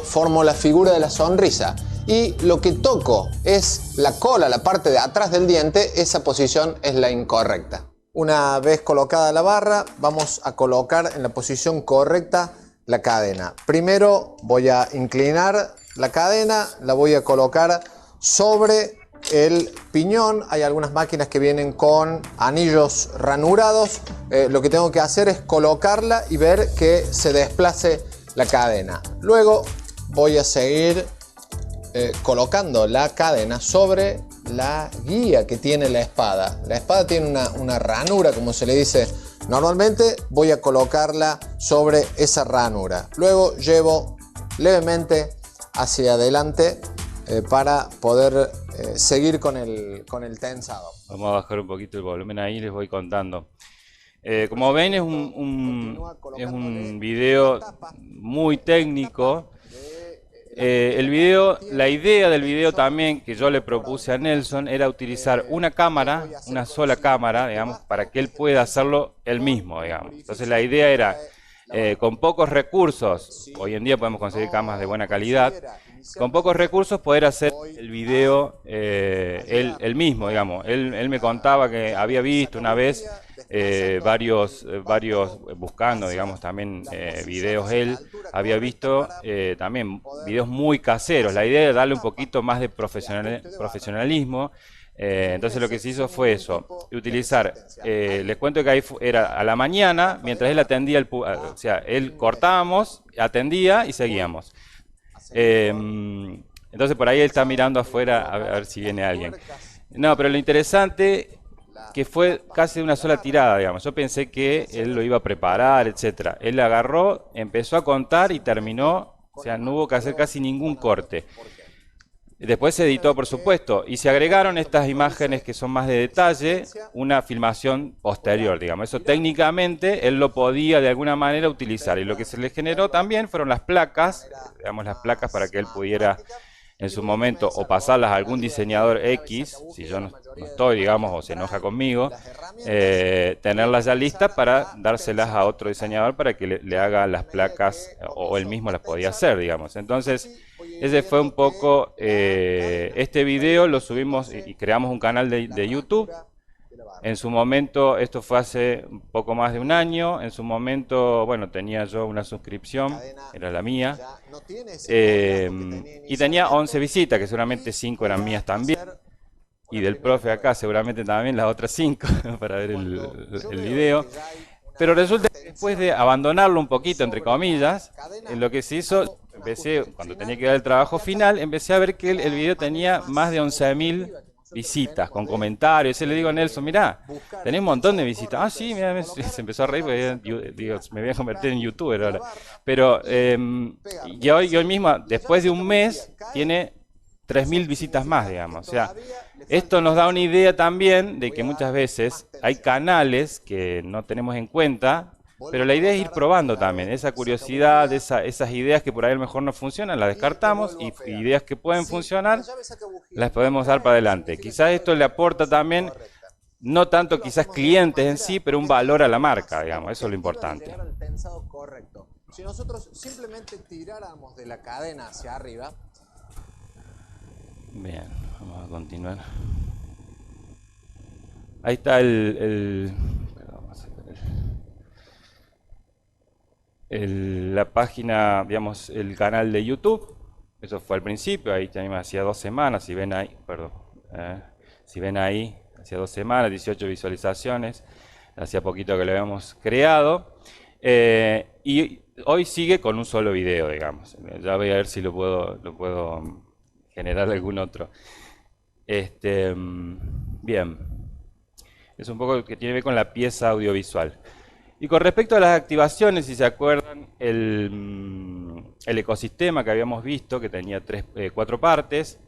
formo la figura de la sonrisa y lo que toco es la cola, la parte de atrás del diente, esa posición es la incorrecta. Una vez colocada la barra, vamos a colocar en la posición correcta la cadena. Primero voy a inclinar la cadena, la voy a colocar sobre el piñón. Hay algunas máquinas que vienen con anillos ranurados. Lo que tengo que hacer es colocarla y ver que se desplace la cadena. Luego voy a seguir colocando la cadena sobre la guía que tiene la espada. La espada tiene una ranura, como se le dice normalmente. Voy a colocarla sobre esa ranura. Luego llevo levemente hacia adelante para poder seguir con el tensado. Vamos a bajar un poquito el volumen ahí, les voy contando. Como ven, es un video muy técnico. el video, la idea del video también que yo le propuse a Nelson era utilizar una cámara, una sola cámara, digamos, para que él pueda hacerlo él mismo, digamos. Entonces la idea era, con pocos recursos, hoy en día podemos conseguir cámaras de buena calidad, con pocos recursos poder hacer el video él mismo, digamos. Él me contaba que había visto una vez varios buscando, digamos, también videos él, había visto también videos muy caseros. La idea era darle un poquito más de profesionalismo. Entonces lo que se hizo fue eso, utilizar, les cuento que ahí era a la mañana, mientras él atendía, o sea, él cortábamos, atendía y seguíamos. Entonces por ahí él está mirando afuera a ver si viene alguien. No, pero lo interesante que fue casi de una sola tirada, digamos. Yo pensé que él lo iba a preparar, etcétera. Él agarró, empezó a contar y terminó, o sea, no hubo que hacer casi ningún corte. Después se editó, por supuesto, y se agregaron estas imágenes que son más de detalle, una filmación posterior, digamos. Eso técnicamente él lo podía de alguna manera utilizar. Y lo que se le generó también fueron las placas, digamos, las placas para que él pudiera en su momento o pasarlas a algún diseñador X, si yo no estoy, digamos, o se enoja conmigo, tenerlas ya listas para dárselas a otro diseñador para que le haga las placas, o él mismo las podía hacer, digamos. Entonces, ese fue un poco, este video lo subimos y creamos un canal de YouTube. En su momento, esto fue hace un poco más de un año, en su momento, bueno, tenía yo una suscripción, era la mía, y tenía 11 visitas, que seguramente 5 eran mías también, y del profe acá seguramente también las otras 5 para ver el video. Pero resulta que después de abandonarlo un poquito, entre comillas, lo que se hizo, empecé, cuando tenía que dar el trabajo final, empecé a ver que el video tenía más de 11.000 visitas, con comentarios. Y le digo a Nelson, mirá, tenés un montón de visitas. Ah, sí, mirá, se empezó a reír porque digo, me voy a convertir en youtuber ahora. Pero y hoy mismo, después de un mes, tiene 3.000 visitas más, digamos. O sea, esto nos da una idea también de que muchas veces hay canales que no tenemos en cuenta, pero la idea es ir probando también, esa curiosidad, esas ideas que por ahí a lo mejor no funcionan, las descartamos, y ideas que pueden funcionar, las podemos dar para adelante. Quizás esto le aporta también, no tanto quizás clientes en sí, pero un valor a la marca, digamos, eso es lo importante. Si nosotros simplemente tiráramos de la cadena hacia arriba. Bien, vamos a continuar. Ahí está la página, digamos, el canal de YouTube. Eso fue al principio, ahí también hacía 2 semanas, si ven ahí, perdón, si ven ahí, hacía 2 semanas, 18 visualizaciones, hacía poquito que lo habíamos creado, y hoy sigue con un solo video, digamos. Ya voy a ver si lo puedo generar algún otro. Bien, es un poco que tiene que ver con la pieza audiovisual. Y con respecto a las activaciones, si se acuerdan, el ecosistema que habíamos visto, que tenía 4 partes,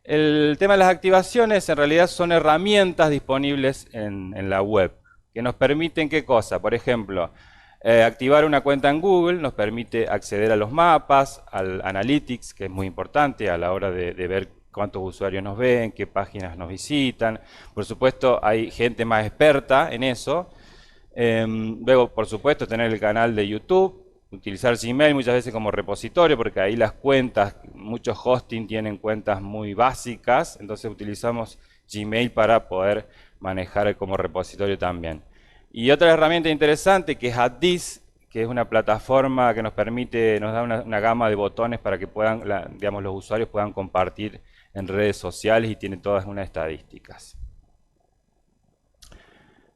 el tema de las activaciones en realidad son herramientas disponibles en la web, que nos permiten ¿qué cosa? Por ejemplo, activar una cuenta en Google nos permite acceder a los mapas, al Analytics, que es muy importante a la hora de ver cuántos usuarios nos ven, qué páginas nos visitan. Por supuesto, hay gente más experta en eso. Luego, por supuesto, tener el canal de YouTube, utilizar Gmail muchas veces como repositorio, porque ahí las cuentas, muchos hosting tienen cuentas muy básicas, entonces utilizamos Gmail para poder manejar como repositorio también. Y otra herramienta interesante que es AdThis, que es una plataforma que nos permite, nos da una gama de botones para que puedan, digamos, los usuarios puedan compartir en redes sociales y tiene todas unas estadísticas.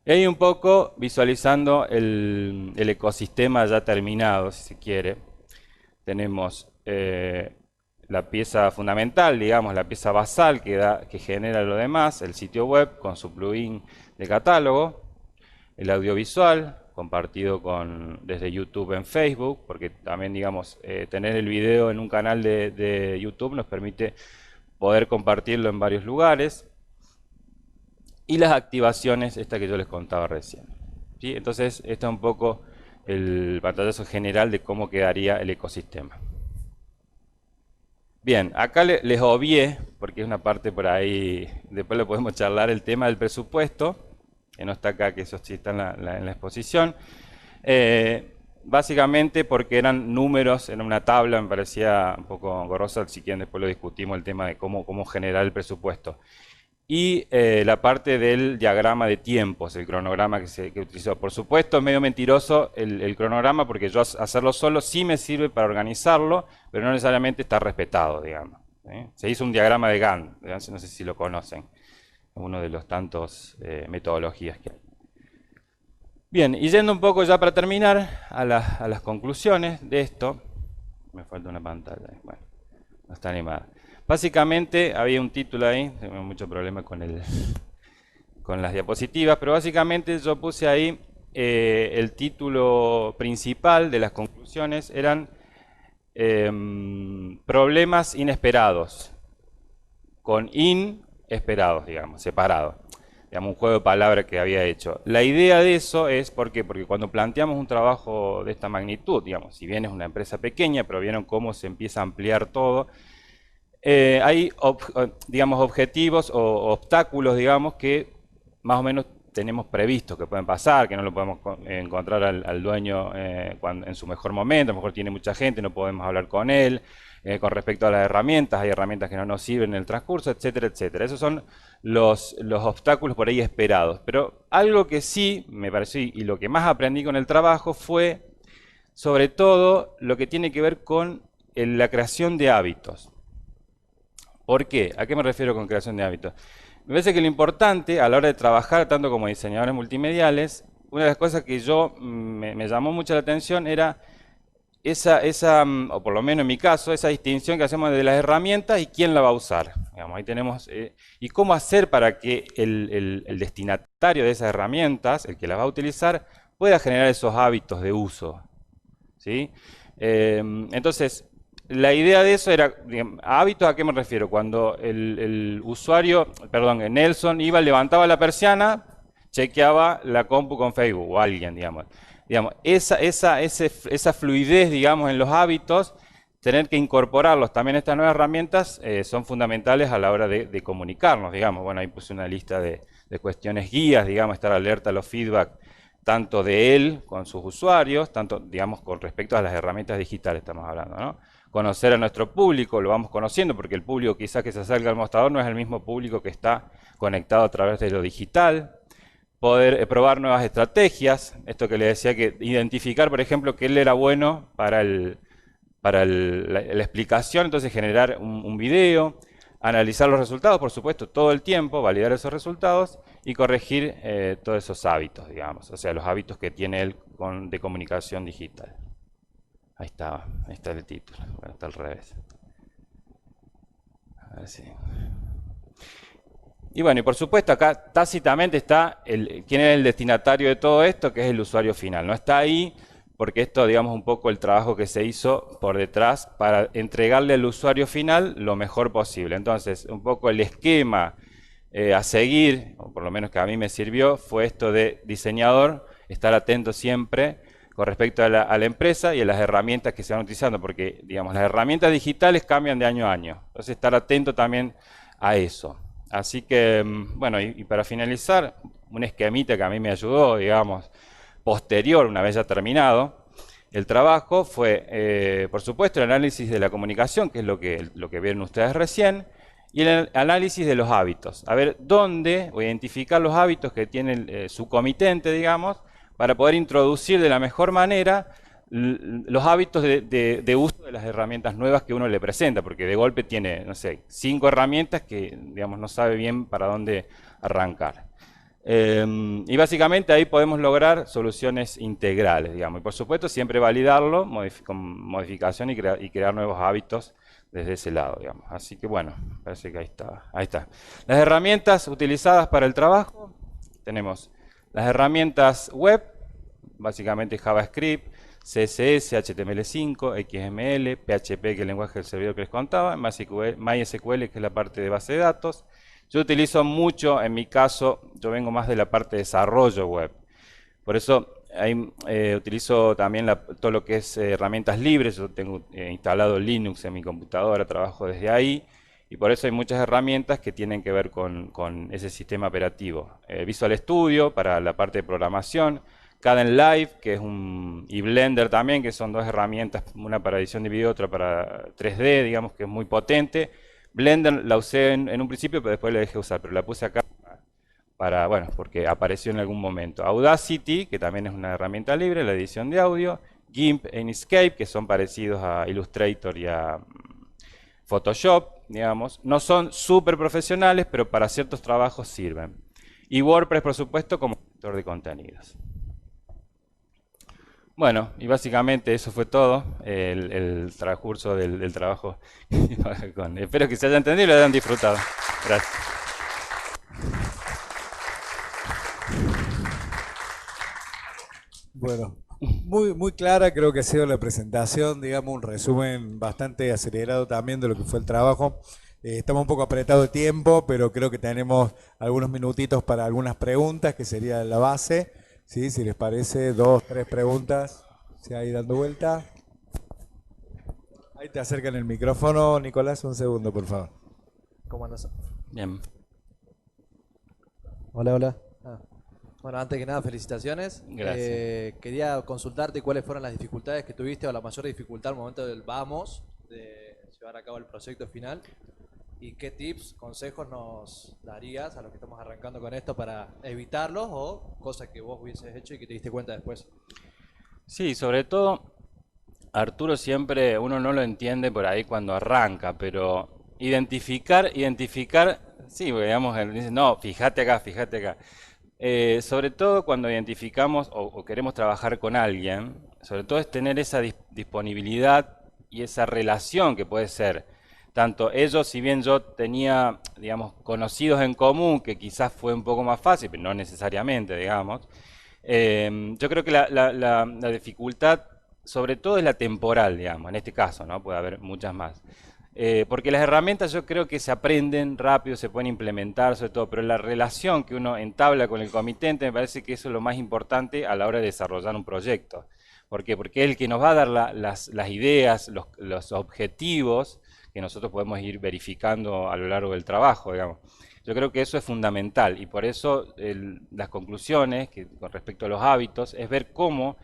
Y ahí un poco visualizando el ecosistema ya terminado, si se quiere. Tenemos la pieza fundamental, digamos, la pieza basal que genera lo demás, el sitio web con su plugin de catálogo, el audiovisual compartido desde YouTube en Facebook, porque también, digamos, tener el video en un canal de YouTube nos permite poder compartirlo en varios lugares. Y las activaciones, esta que yo les contaba recién. ¿Sí? Entonces, este es un poco el pantallazo general de cómo quedaría el ecosistema. Bien, acá les obvié, porque es una parte por ahí, después lo podemos charlar, el tema del presupuesto, que no está acá, que eso sí está en la exposición. Básicamente porque eran números en una tabla, me parecía un poco engorrosa, si quieren después lo discutimos, el tema de cómo generar el presupuesto. Y la parte del diagrama de tiempos, el cronograma que utilizó. Por supuesto, es medio mentiroso el cronograma, porque yo hacerlo solo sí me sirve para organizarlo, pero no necesariamente está respetado, digamos. Se hizo un diagrama de Gantt, no sé si lo conocen, uno de los tantos metodologías que hay. Bien, y yendo un poco ya para terminar a las conclusiones de esto, me falta una pantalla, bueno, no está animada. Básicamente había un título ahí, tengo mucho problema con las diapositivas, pero básicamente yo puse ahí el título principal de las conclusiones, eran problemas inesperados, con inesperados, digamos, separados. Digamos, un juego de palabras que había hecho. La idea de eso es, ¿por qué? Porque cuando planteamos un trabajo de esta magnitud, digamos, si bien es una empresa pequeña, pero vieron cómo se empieza a ampliar todo, hay, digamos, objetivos o obstáculos, digamos, que más o menos tenemos previstos que pueden pasar, que no lo podemos encontrar al dueño en su mejor momento, a lo mejor tiene mucha gente, no podemos hablar con él. Con respecto a las herramientas, hay herramientas que no nos sirven en el transcurso, etcétera, etcétera. Esos son los obstáculos por ahí esperados. Pero algo que sí me pareció, y lo que más aprendí con el trabajo, fue sobre todo lo que tiene que ver con la creación de hábitos. ¿Por qué? ¿A qué me refiero con creación de hábitos? Me parece que lo importante a la hora de trabajar, tanto como diseñadores multimediales, una de las cosas que me llamó mucho la atención era o por lo menos en mi caso, esa distinción que hacemos de las herramientas y quién la va a usar. Digamos, ahí tenemos, y cómo hacer para que el destinatario de esas herramientas, el que las va a utilizar, pueda generar esos hábitos de uso. ¿Sí? Entonces, la idea de eso era, digamos, ¿hábitos a qué me refiero? Cuando el usuario, perdón, Nelson levantaba la persiana, chequeaba la compu con Facebook o alguien, digamos. Digamos, esa fluidez, digamos, en los hábitos, tener que incorporarlos también a estas nuevas herramientas son fundamentales a la hora de comunicarnos, digamos. Bueno, ahí puse una lista de cuestiones guías, digamos, estar alerta a los feedback, tanto de él con sus usuarios, tanto, digamos, con respecto a las herramientas digitales estamos hablando, ¿no? Conocer a nuestro público, lo vamos conociendo, porque el público quizás que se acerca al mostrador no es el mismo público que está conectado a través de lo digital. Poder probar nuevas estrategias, esto que le decía, que identificar, por ejemplo, que él era bueno para la explicación, entonces generar un video, analizar los resultados, por supuesto, todo el tiempo, validar esos resultados y corregir todos esos hábitos, digamos, o sea, los hábitos que tiene él de comunicación digital. Ahí está el título, bueno, está al revés. A ver si... Y bueno, y por supuesto acá tácitamente está quién es el destinatario de todo esto, que es el usuario final. No está ahí porque esto, digamos, un poco el trabajo que se hizo por detrás para entregarle al usuario final lo mejor posible. Entonces, un poco el esquema a seguir, o por lo menos que a mí me sirvió, fue esto de diseñador, estar atento siempre con respecto a la empresa y a las herramientas que se van utilizando, porque, digamos, las herramientas digitales cambian de año a año. Entonces, estar atento también a eso. Así que, bueno, y para finalizar, un esquemita que a mí me ayudó, digamos, posterior, una vez ya terminado el trabajo, fue, por supuesto, el análisis de la comunicación, que es lo que vieron ustedes recién, y el análisis de los hábitos. A ver dónde, o identificar los hábitos que tiene su comitente, digamos, para poder introducir de la mejor manera los hábitos de uso de las herramientas nuevas que uno le presenta, porque de golpe tiene, no sé, 5 herramientas que, digamos, no sabe bien para dónde arrancar. Y básicamente ahí podemos lograr soluciones integrales, digamos, y por supuesto siempre validarlo con modificación y crear nuevos hábitos desde ese lado, digamos. Así que bueno, parece que ahí está. Las herramientas utilizadas para el trabajo, tenemos las herramientas web, básicamente JavaScript, CSS, HTML5, XML, PHP, que es el lenguaje del servidor que les contaba, MySQL, que es la parte de base de datos. Yo utilizo mucho, en mi caso, yo vengo más de la parte de desarrollo web. Por eso ahí utilizo también todo lo que es herramientas libres. Yo tengo instalado Linux en mi computadora, trabajo desde ahí. Y por eso hay muchas herramientas que tienen que ver con ese sistema operativo. Visual Studio para la parte de programación, Kdenlive, que es y Blender también, que son dos herramientas, una para edición de video, otra para 3D, digamos que es muy potente. Blender la usé en un principio, pero después la dejé usar, pero la puse acá bueno, porque apareció en algún momento. Audacity, que también es una herramienta libre, la edición de audio. GIMP e Inkscape, que son parecidos a Illustrator y a Photoshop, digamos. No son súper profesionales, pero para ciertos trabajos sirven. Y WordPress, por supuesto, como editor de contenidos. Bueno, y básicamente eso fue todo, el transcurso del trabajo. Espero que se haya entendido y lo hayan disfrutado. Gracias. Bueno, muy clara creo que ha sido la presentación, digamos, un resumen bastante acelerado también de lo que fue el trabajo. Estamos un poco apretados de tiempo, pero creo que tenemos algunos minutitos para algunas preguntas, que sería la base. ¿Sí? Si les parece, 2, 3 preguntas. ¿Sí? Ahí dando vuelta. Ahí te acercan el micrófono, Nicolás, un segundo, por favor. ¿Cómo andas? Bien. Hola, hola. Bueno, antes que nada, felicitaciones. Gracias. Quería consultarte cuáles fueron las dificultades que tuviste o la mayor dificultad al momento de llevar a cabo el proyecto final. ¿Y qué tips, consejos nos darías a los que estamos arrancando con esto para evitarlos o cosas que vos hubieses hecho y que te diste cuenta después? Sí, sobre todo, Arturo siempre, uno no lo entiende por ahí cuando arranca, pero identificar, sí, digamos, él dice, no, fíjate acá, fíjate acá. Sobre todo cuando identificamos o queremos trabajar con alguien, sobre todo es tener esa disponibilidad y esa relación que puede ser. Tanto ellos, si bien yo tenía, digamos, conocidos en común, que quizás fue un poco más fácil, pero no necesariamente, digamos. Yo creo que la dificultad, sobre todo, es la temporal, digamos, en este caso, ¿no? Puede haber muchas más. Porque las herramientas yo creo que se aprenden rápido, se pueden implementar, sobre todo, pero la relación que uno entabla con el comitente me parece que eso es lo más importante a la hora de desarrollar un proyecto. ¿Por qué? Porque es el que nos va a dar las ideas, los objetivos que nosotros podemos ir verificando a lo largo del trabajo, digamos. Yo creo que eso es fundamental y por eso las conclusiones con respecto a los hábitos es ver cómo,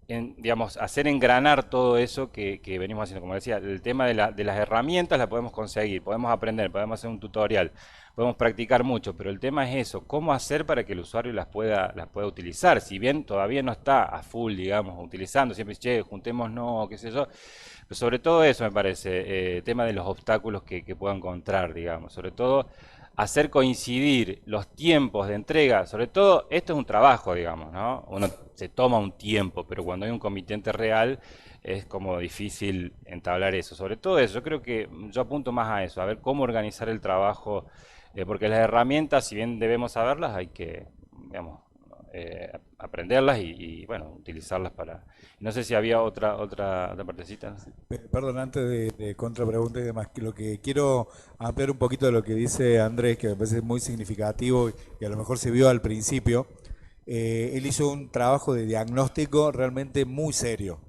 digamos, hacer engranar todo eso que venimos haciendo. Como decía, el tema de las herramientas la podemos conseguir, podemos aprender, podemos hacer un tutorial, podemos practicar mucho, pero el tema es eso, cómo hacer para que el usuario las pueda utilizar. Si bien todavía no está a full, digamos, utilizando, siempre dice, che, juntémonos, qué sé yo. Pero sobre todo eso me parece, tema de los obstáculos que pueda encontrar, digamos. Sobre todo hacer coincidir los tiempos de entrega, sobre todo esto es un trabajo, digamos, ¿no? Uno se toma un tiempo, pero cuando hay un comitente real es como difícil entablar eso. Sobre todo eso, yo creo que yo apunto más a eso, a ver cómo organizar el trabajo, porque las herramientas, si bien debemos saberlas, hay que, digamos, aprenderlas y, bueno, utilizarlas para... No sé si había otra partecita. Perdón, antes de contrapregunta y demás, que lo que quiero ampliar un poquito de lo que dice Andrés, que me parece muy significativo y a lo mejor se vio al principio. Él hizo un trabajo de diagnóstico realmente muy serio.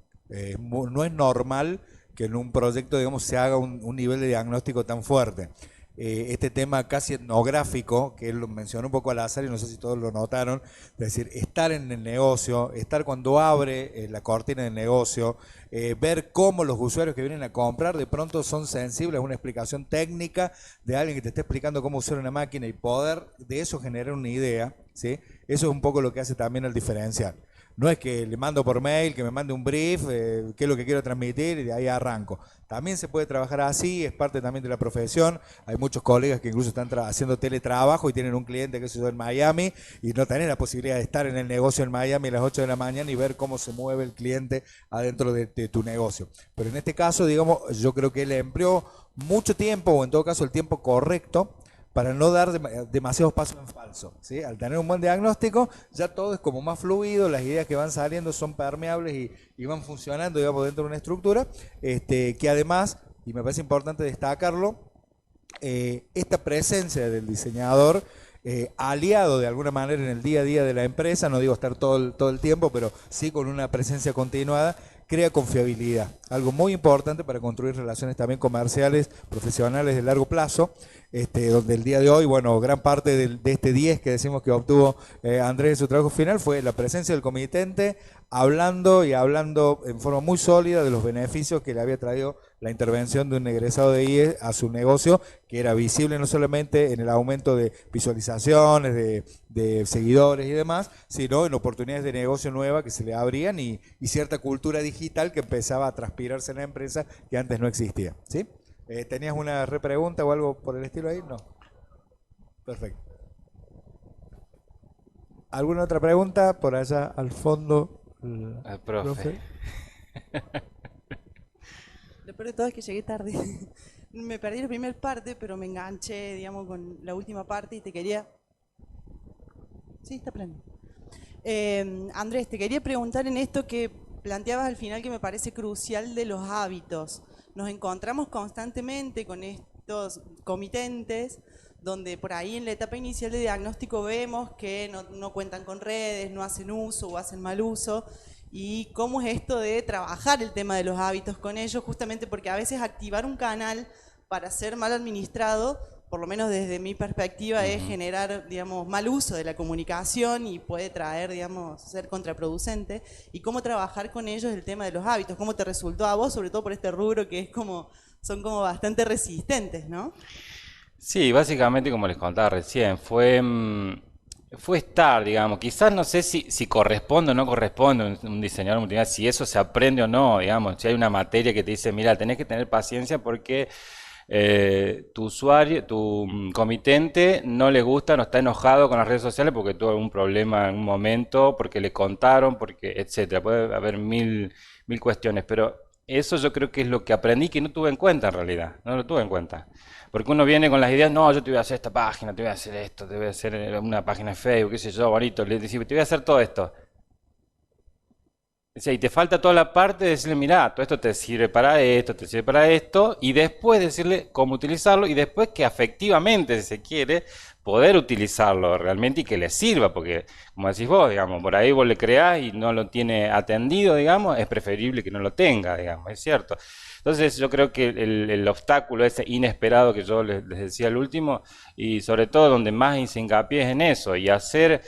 No es normal que en un proyecto, digamos, se haga un nivel de diagnóstico tan fuerte. Este tema casi etnográfico, que él lo mencionó un poco al azar y no sé si todos lo notaron, es decir, estar en el negocio, estar cuando abre la cortina del negocio, ver cómo los usuarios que vienen a comprar de pronto son sensibles a una explicación técnica de alguien que te está explicando cómo usar una máquina y poder de eso generar una idea, ¿sí? Eso es un poco lo que hace también el diferencial. No es que le mando por mail, que me mande un brief, qué es lo que quiero transmitir y de ahí arranco. También se puede trabajar así, es parte también de la profesión. Hay muchos colegas que incluso están haciendo teletrabajo y tienen un cliente que es en Miami y no tienen la posibilidad de estar en el negocio en Miami a las 8 de la mañana y ver cómo se mueve el cliente adentro de tu negocio. Pero en este caso, digamos, yo creo que él empleó mucho tiempo, o en todo caso el tiempo correcto, para no dar demasiados pasos en falso, ¿sí? Al tener un buen diagnóstico, ya todo es como más fluido, las ideas que van saliendo son permeables y van funcionando, digamos, dentro de una estructura, que además, y me parece importante destacarlo, esta presencia del diseñador aliado de alguna manera en el día a día de la empresa, no digo estar todo el tiempo, pero sí con una presencia continuada, crea confiabilidad, algo muy importante para construir relaciones también comerciales, profesionales de largo plazo, donde el día de hoy, bueno, gran parte de este 10 que decimos que obtuvo Andrés en su trabajo final fue la presencia del comitente, hablando en forma muy sólida de los beneficios que le había traído la intervención de un egresado de IE a su negocio, que era visible no solamente en el aumento de visualizaciones, de seguidores y demás, sino en oportunidades de negocio nuevas que se le abrían y cierta cultura digital que empezaba a transpirarse en la empresa que antes no existía. ¿Sí? ¿Tenías una repregunta o algo por el estilo ahí? No. Perfecto. ¿Alguna otra pregunta por allá al fondo? Al profe. Lo peor de todo es que llegué tarde. Me perdí la primera parte, pero me enganché, digamos, con la última parte y te quería... Sí, está plano. Andrés, te quería preguntar en esto que planteabas al final que me parece crucial de los hábitos. Nos encontramos constantemente con estos comitentes donde por ahí en la etapa inicial de diagnóstico vemos que no cuentan con redes, no hacen uso o hacen mal uso. Y cómo es esto de trabajar el tema de los hábitos con ellos, justamente porque a veces activar un canal para ser mal administrado, por lo menos desde mi perspectiva, es generar, digamos, mal uso de la comunicación y puede traer, digamos, ser contraproducente. Y cómo trabajar con ellos el tema de los hábitos, cómo te resultó a vos, sobre todo por este rubro que es son como bastante resistentes, ¿no? Sí, básicamente como les contaba recién, fue estar, digamos, quizás no sé si corresponde o no corresponde un diseñador multimedia, si eso se aprende o no, digamos, si hay una materia que te dice, mira, tenés que tener paciencia porque tu usuario, tu comitente no le gusta, no está enojado con las redes sociales porque tuvo algún problema en un momento, porque le contaron, porque etcétera. Puede haber mil cuestiones, pero eso yo creo que es lo que aprendí que no tuve en cuenta en realidad, no lo tuve en cuenta. Porque uno viene con las ideas, no, yo te voy a hacer esta página, te voy a hacer esto, te voy a hacer una página de Facebook, qué sé yo, bonito, le decís, te voy a hacer todo esto. O sea, y te falta toda la parte de decirle, mirá, todo esto te sirve para esto, te sirve para esto, y después decirle cómo utilizarlo, y después que afectivamente, si se quiere, poder utilizarlo realmente y que le sirva, porque como decís vos, digamos, por ahí vos le creás y no lo tiene atendido, digamos, es preferible que no lo tenga, digamos, es cierto. Entonces yo creo que el obstáculo ese inesperado que yo les decía al último, y sobre todo donde más hice hincapié es en eso, y hacer...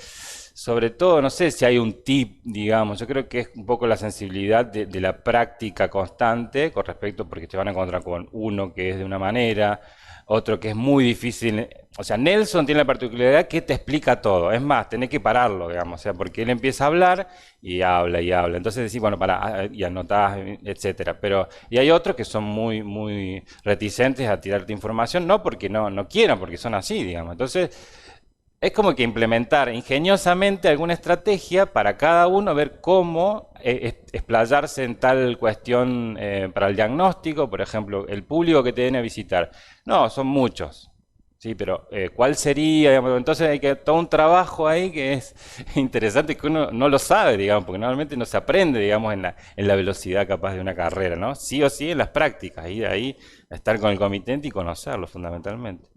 Sobre todo, no sé si hay un tip, digamos, yo creo que es un poco la sensibilidad de la práctica constante con respecto, porque te van a encontrar con uno que es de una manera, otro que es muy difícil. O sea, Nelson tiene la particularidad que te explica todo, es más, tenés que pararlo, digamos, o sea, porque él empieza a hablar y habla y habla. Entonces decís, bueno, para, y anotás, etcétera. Pero, y hay otros que son muy reticentes a tirarte información, no porque no quieran, porque son así, digamos. Entonces... Es como que implementar ingeniosamente alguna estrategia para cada uno, ver cómo explayarse en tal cuestión para el diagnóstico, por ejemplo, el público que te viene a visitar. No, son muchos, sí, pero ¿cuál sería? Digamos, entonces hay que todo un trabajo ahí que es interesante que uno no lo sabe, digamos, porque normalmente no se aprende, digamos, en la velocidad capaz de una carrera, ¿no? Sí o sí en las prácticas, y de ahí estar con el comitente y conocerlo fundamentalmente.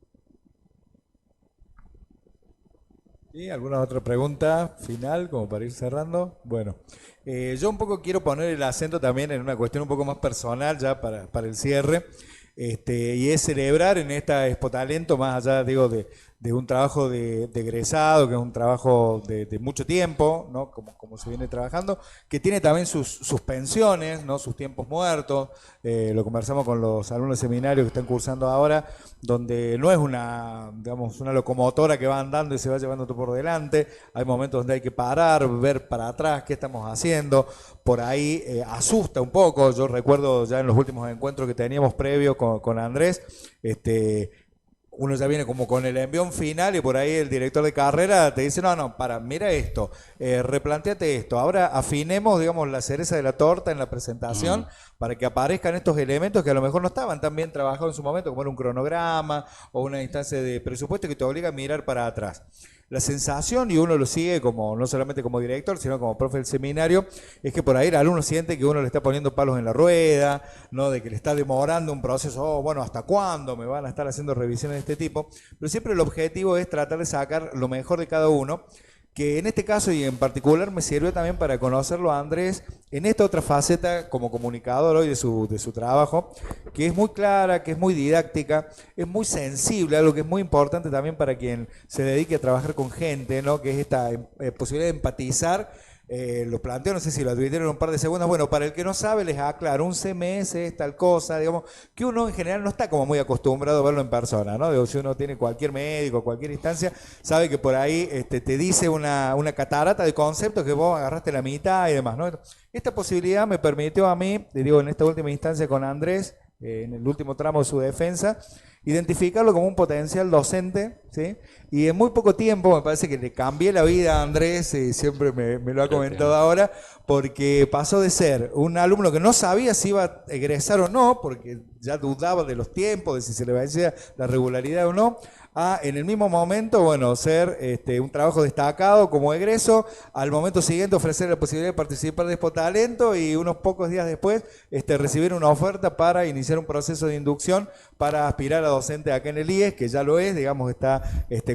¿Y alguna otra pregunta final como para ir cerrando? Bueno, yo un poco quiero poner el acento también en una cuestión un poco más personal ya para el cierre, y es celebrar en esta Expo Talento, más allá, digo, de un trabajo de egresado, que es un trabajo de mucho tiempo, ¿no? Como se viene trabajando, que tiene también sus pensiones, ¿no? Sus tiempos muertos. Lo conversamos con los alumnos de seminario que están cursando ahora, donde no es digamos, una locomotora que va andando y se va llevando todo por delante. Hay momentos donde hay que parar, ver para atrás qué estamos haciendo. Por ahí asusta un poco. Yo recuerdo ya en los últimos encuentros que teníamos previos con Andrés, uno ya viene como con el envión final y por ahí el director de carrera te dice, no, mira esto, replanteate esto, ahora afinemos, digamos, la cereza de la torta en la presentación para que aparezcan estos elementos que a lo mejor no estaban tan bien trabajados en su momento, como era un cronograma o una instancia de presupuesto que te obliga a mirar para atrás. la sensación, y uno lo sigue como no solamente como director, sino como profe del seminario, es que por ahí el alumno siente que uno le está poniendo palos en la rueda, ¿no? De que le está demorando un proceso, bueno, ¿hasta cuándo me van a estar haciendo revisiones de este tipo? Pero siempre el objetivo es tratar de sacar lo mejor de cada uno, que en este caso y en particular me sirve también para conocerlo a Andrés en esta otra faceta como comunicador hoy de su trabajo, que es muy clara, que es muy didáctica, es muy sensible, algo que es muy importante también para quien se dedique a trabajar con gente, ¿no? Que es esta posibilidad de empatizar. Lo planteo, no sé si lo advirtieron en un par de segundos. Bueno, para el que no sabe, les aclaro, un CMS es tal cosa, digamos, que uno en general no está como muy acostumbrado a verlo en persona, ¿no? Digo, si uno tiene cualquier médico, cualquier instancia, sabe que por ahí te dice una catarata de conceptos que vos agarraste la mitad y demás, ¿no? Esta posibilidad me permitió a mí, te digo, en esta última instancia con Andrés, en el último tramo de su defensa, identificarlo como un potencial docente, ¿sí? Y en muy poco tiempo me parece que le cambié la vida a Andrés, y siempre me lo ha comentado ahora, porque pasó de ser un alumno que no sabía si iba a egresar o no, porque ya dudaba de los tiempos, de si se le vencía la regularidad o no, a en el mismo momento, bueno, ser un trabajo destacado como egreso, al momento siguiente ofrecer la posibilidad de participar de Expo Talento y unos pocos días después recibir una oferta para iniciar un proceso de inducción para aspirar a docente acá en el IES, que ya lo es, digamos, está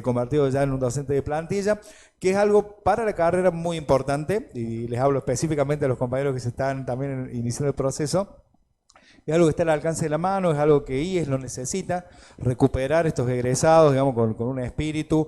convertido ya en un docente de plantilla, que es algo para la carrera muy importante, y les hablo específicamente a los compañeros que se están también iniciando el proceso. Es algo que está al alcance de la mano, es algo que IES lo necesita, recuperar estos egresados, digamos, con un espíritu,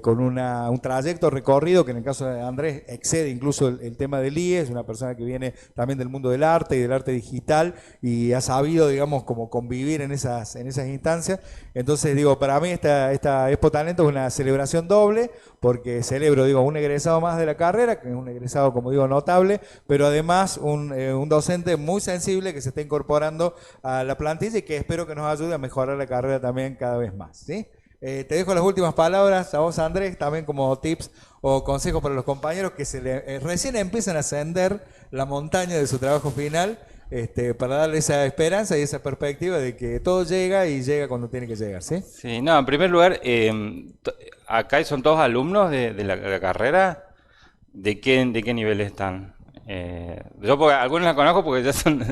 con un trayecto recorrido, que en el caso de Andrés excede incluso el tema del IES, una persona que viene también del mundo del arte y del arte digital, y ha sabido, digamos, como convivir en esas instancias. Entonces, digo, para mí esta Expo Talento es una celebración doble, porque celebro, digo, un egresado más de la carrera, que es un egresado, como digo, notable, pero además un docente muy sensible que se está incorporando a la plantilla y que espero que nos ayude a mejorar la carrera también cada vez más, ¿sí? Te dejo las últimas palabras a vos, Andrés, también como tips o consejos para los compañeros que recién empiezan a ascender la montaña de su trabajo final, para darle esa esperanza y esa perspectiva de que todo llega y llega cuando tiene que llegar, ¿sí? Sí, no, en primer lugar, acá son todos alumnos de la carrera. ¿De qué nivel están? Yo porque algunos la conozco porque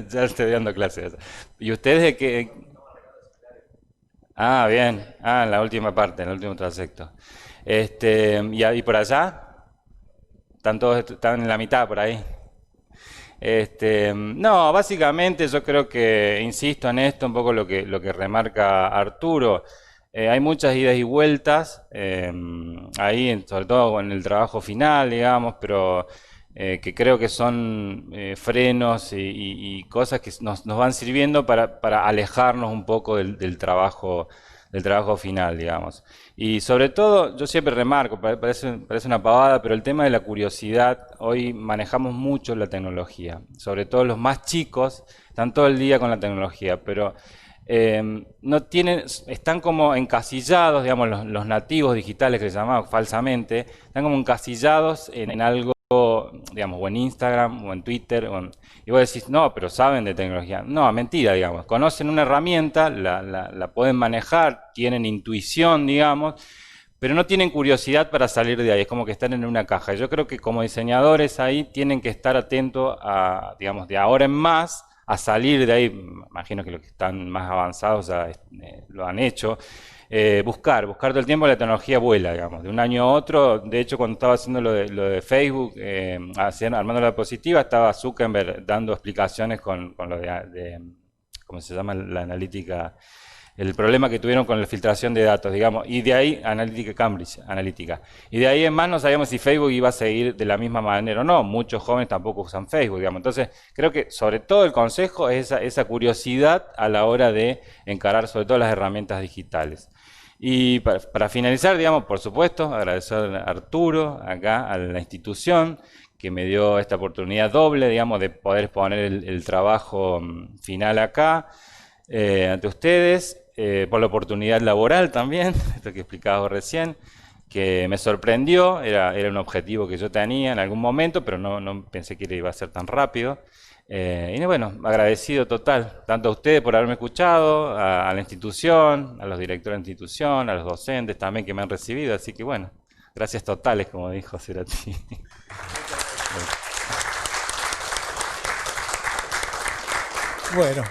ya estoy dando clases. ¿Y ustedes de qué? Ah, bien. Ah, en la última parte, en el último trayecto. ¿Y por allá? Están en la mitad por ahí. No, básicamente yo creo que, insisto en esto, un poco lo que remarca Arturo. Hay muchas idas y vueltas, ahí, sobre todo en el trabajo final, digamos, pero que creo que son frenos y cosas que nos van sirviendo para alejarnos un poco del trabajo final, digamos. Y sobre todo, yo siempre remarco, parece una pavada, pero el tema de la curiosidad, hoy manejamos mucho la tecnología, sobre todo los más chicos, están todo el día con la tecnología, pero no tienen, están como encasillados, digamos, los nativos digitales que se llamaban falsamente, están como encasillados en algo, digamos, o en Instagram, o en Twitter, y vos decís, no, pero saben de tecnología. No, mentira, digamos, conocen una herramienta, la pueden manejar, tienen intuición, digamos, pero no tienen curiosidad para salir de ahí, es como que están en una caja. Yo creo que como diseñadores ahí tienen que estar atentos a, digamos, de ahora en más, a salir de ahí. Imagino que los que están más avanzados ya lo han hecho. Buscar todo el tiempo, la tecnología vuela, digamos, de un año a otro. De hecho, cuando estaba haciendo lo de Facebook, armando la diapositiva, estaba Zuckerberg dando explicaciones con lo de ¿cómo se llama? La analítica, el problema que tuvieron con la filtración de datos, digamos, y de ahí, analítica Cambridge Analytica, y de ahí en más no sabíamos si Facebook iba a seguir de la misma manera o no. Muchos jóvenes tampoco usan Facebook, digamos. Entonces, creo que sobre todo el consejo es esa curiosidad a la hora de encarar sobre todo las herramientas digitales. Y para finalizar, digamos, por supuesto, agradecer a Arturo, acá, a la institución, que me dio esta oportunidad doble, digamos, de poder exponer el trabajo final acá, ante ustedes, por la oportunidad laboral también, esto que explicaba recién, que me sorprendió, era un objetivo que yo tenía en algún momento, pero no pensé que iba a ser tan rápido. Y bueno, agradecido total, tanto a ustedes por haberme escuchado, a la institución, a los directores de la institución, a los docentes también que me han recibido, así que bueno, Gracias totales, como dijo Cerati. Bueno,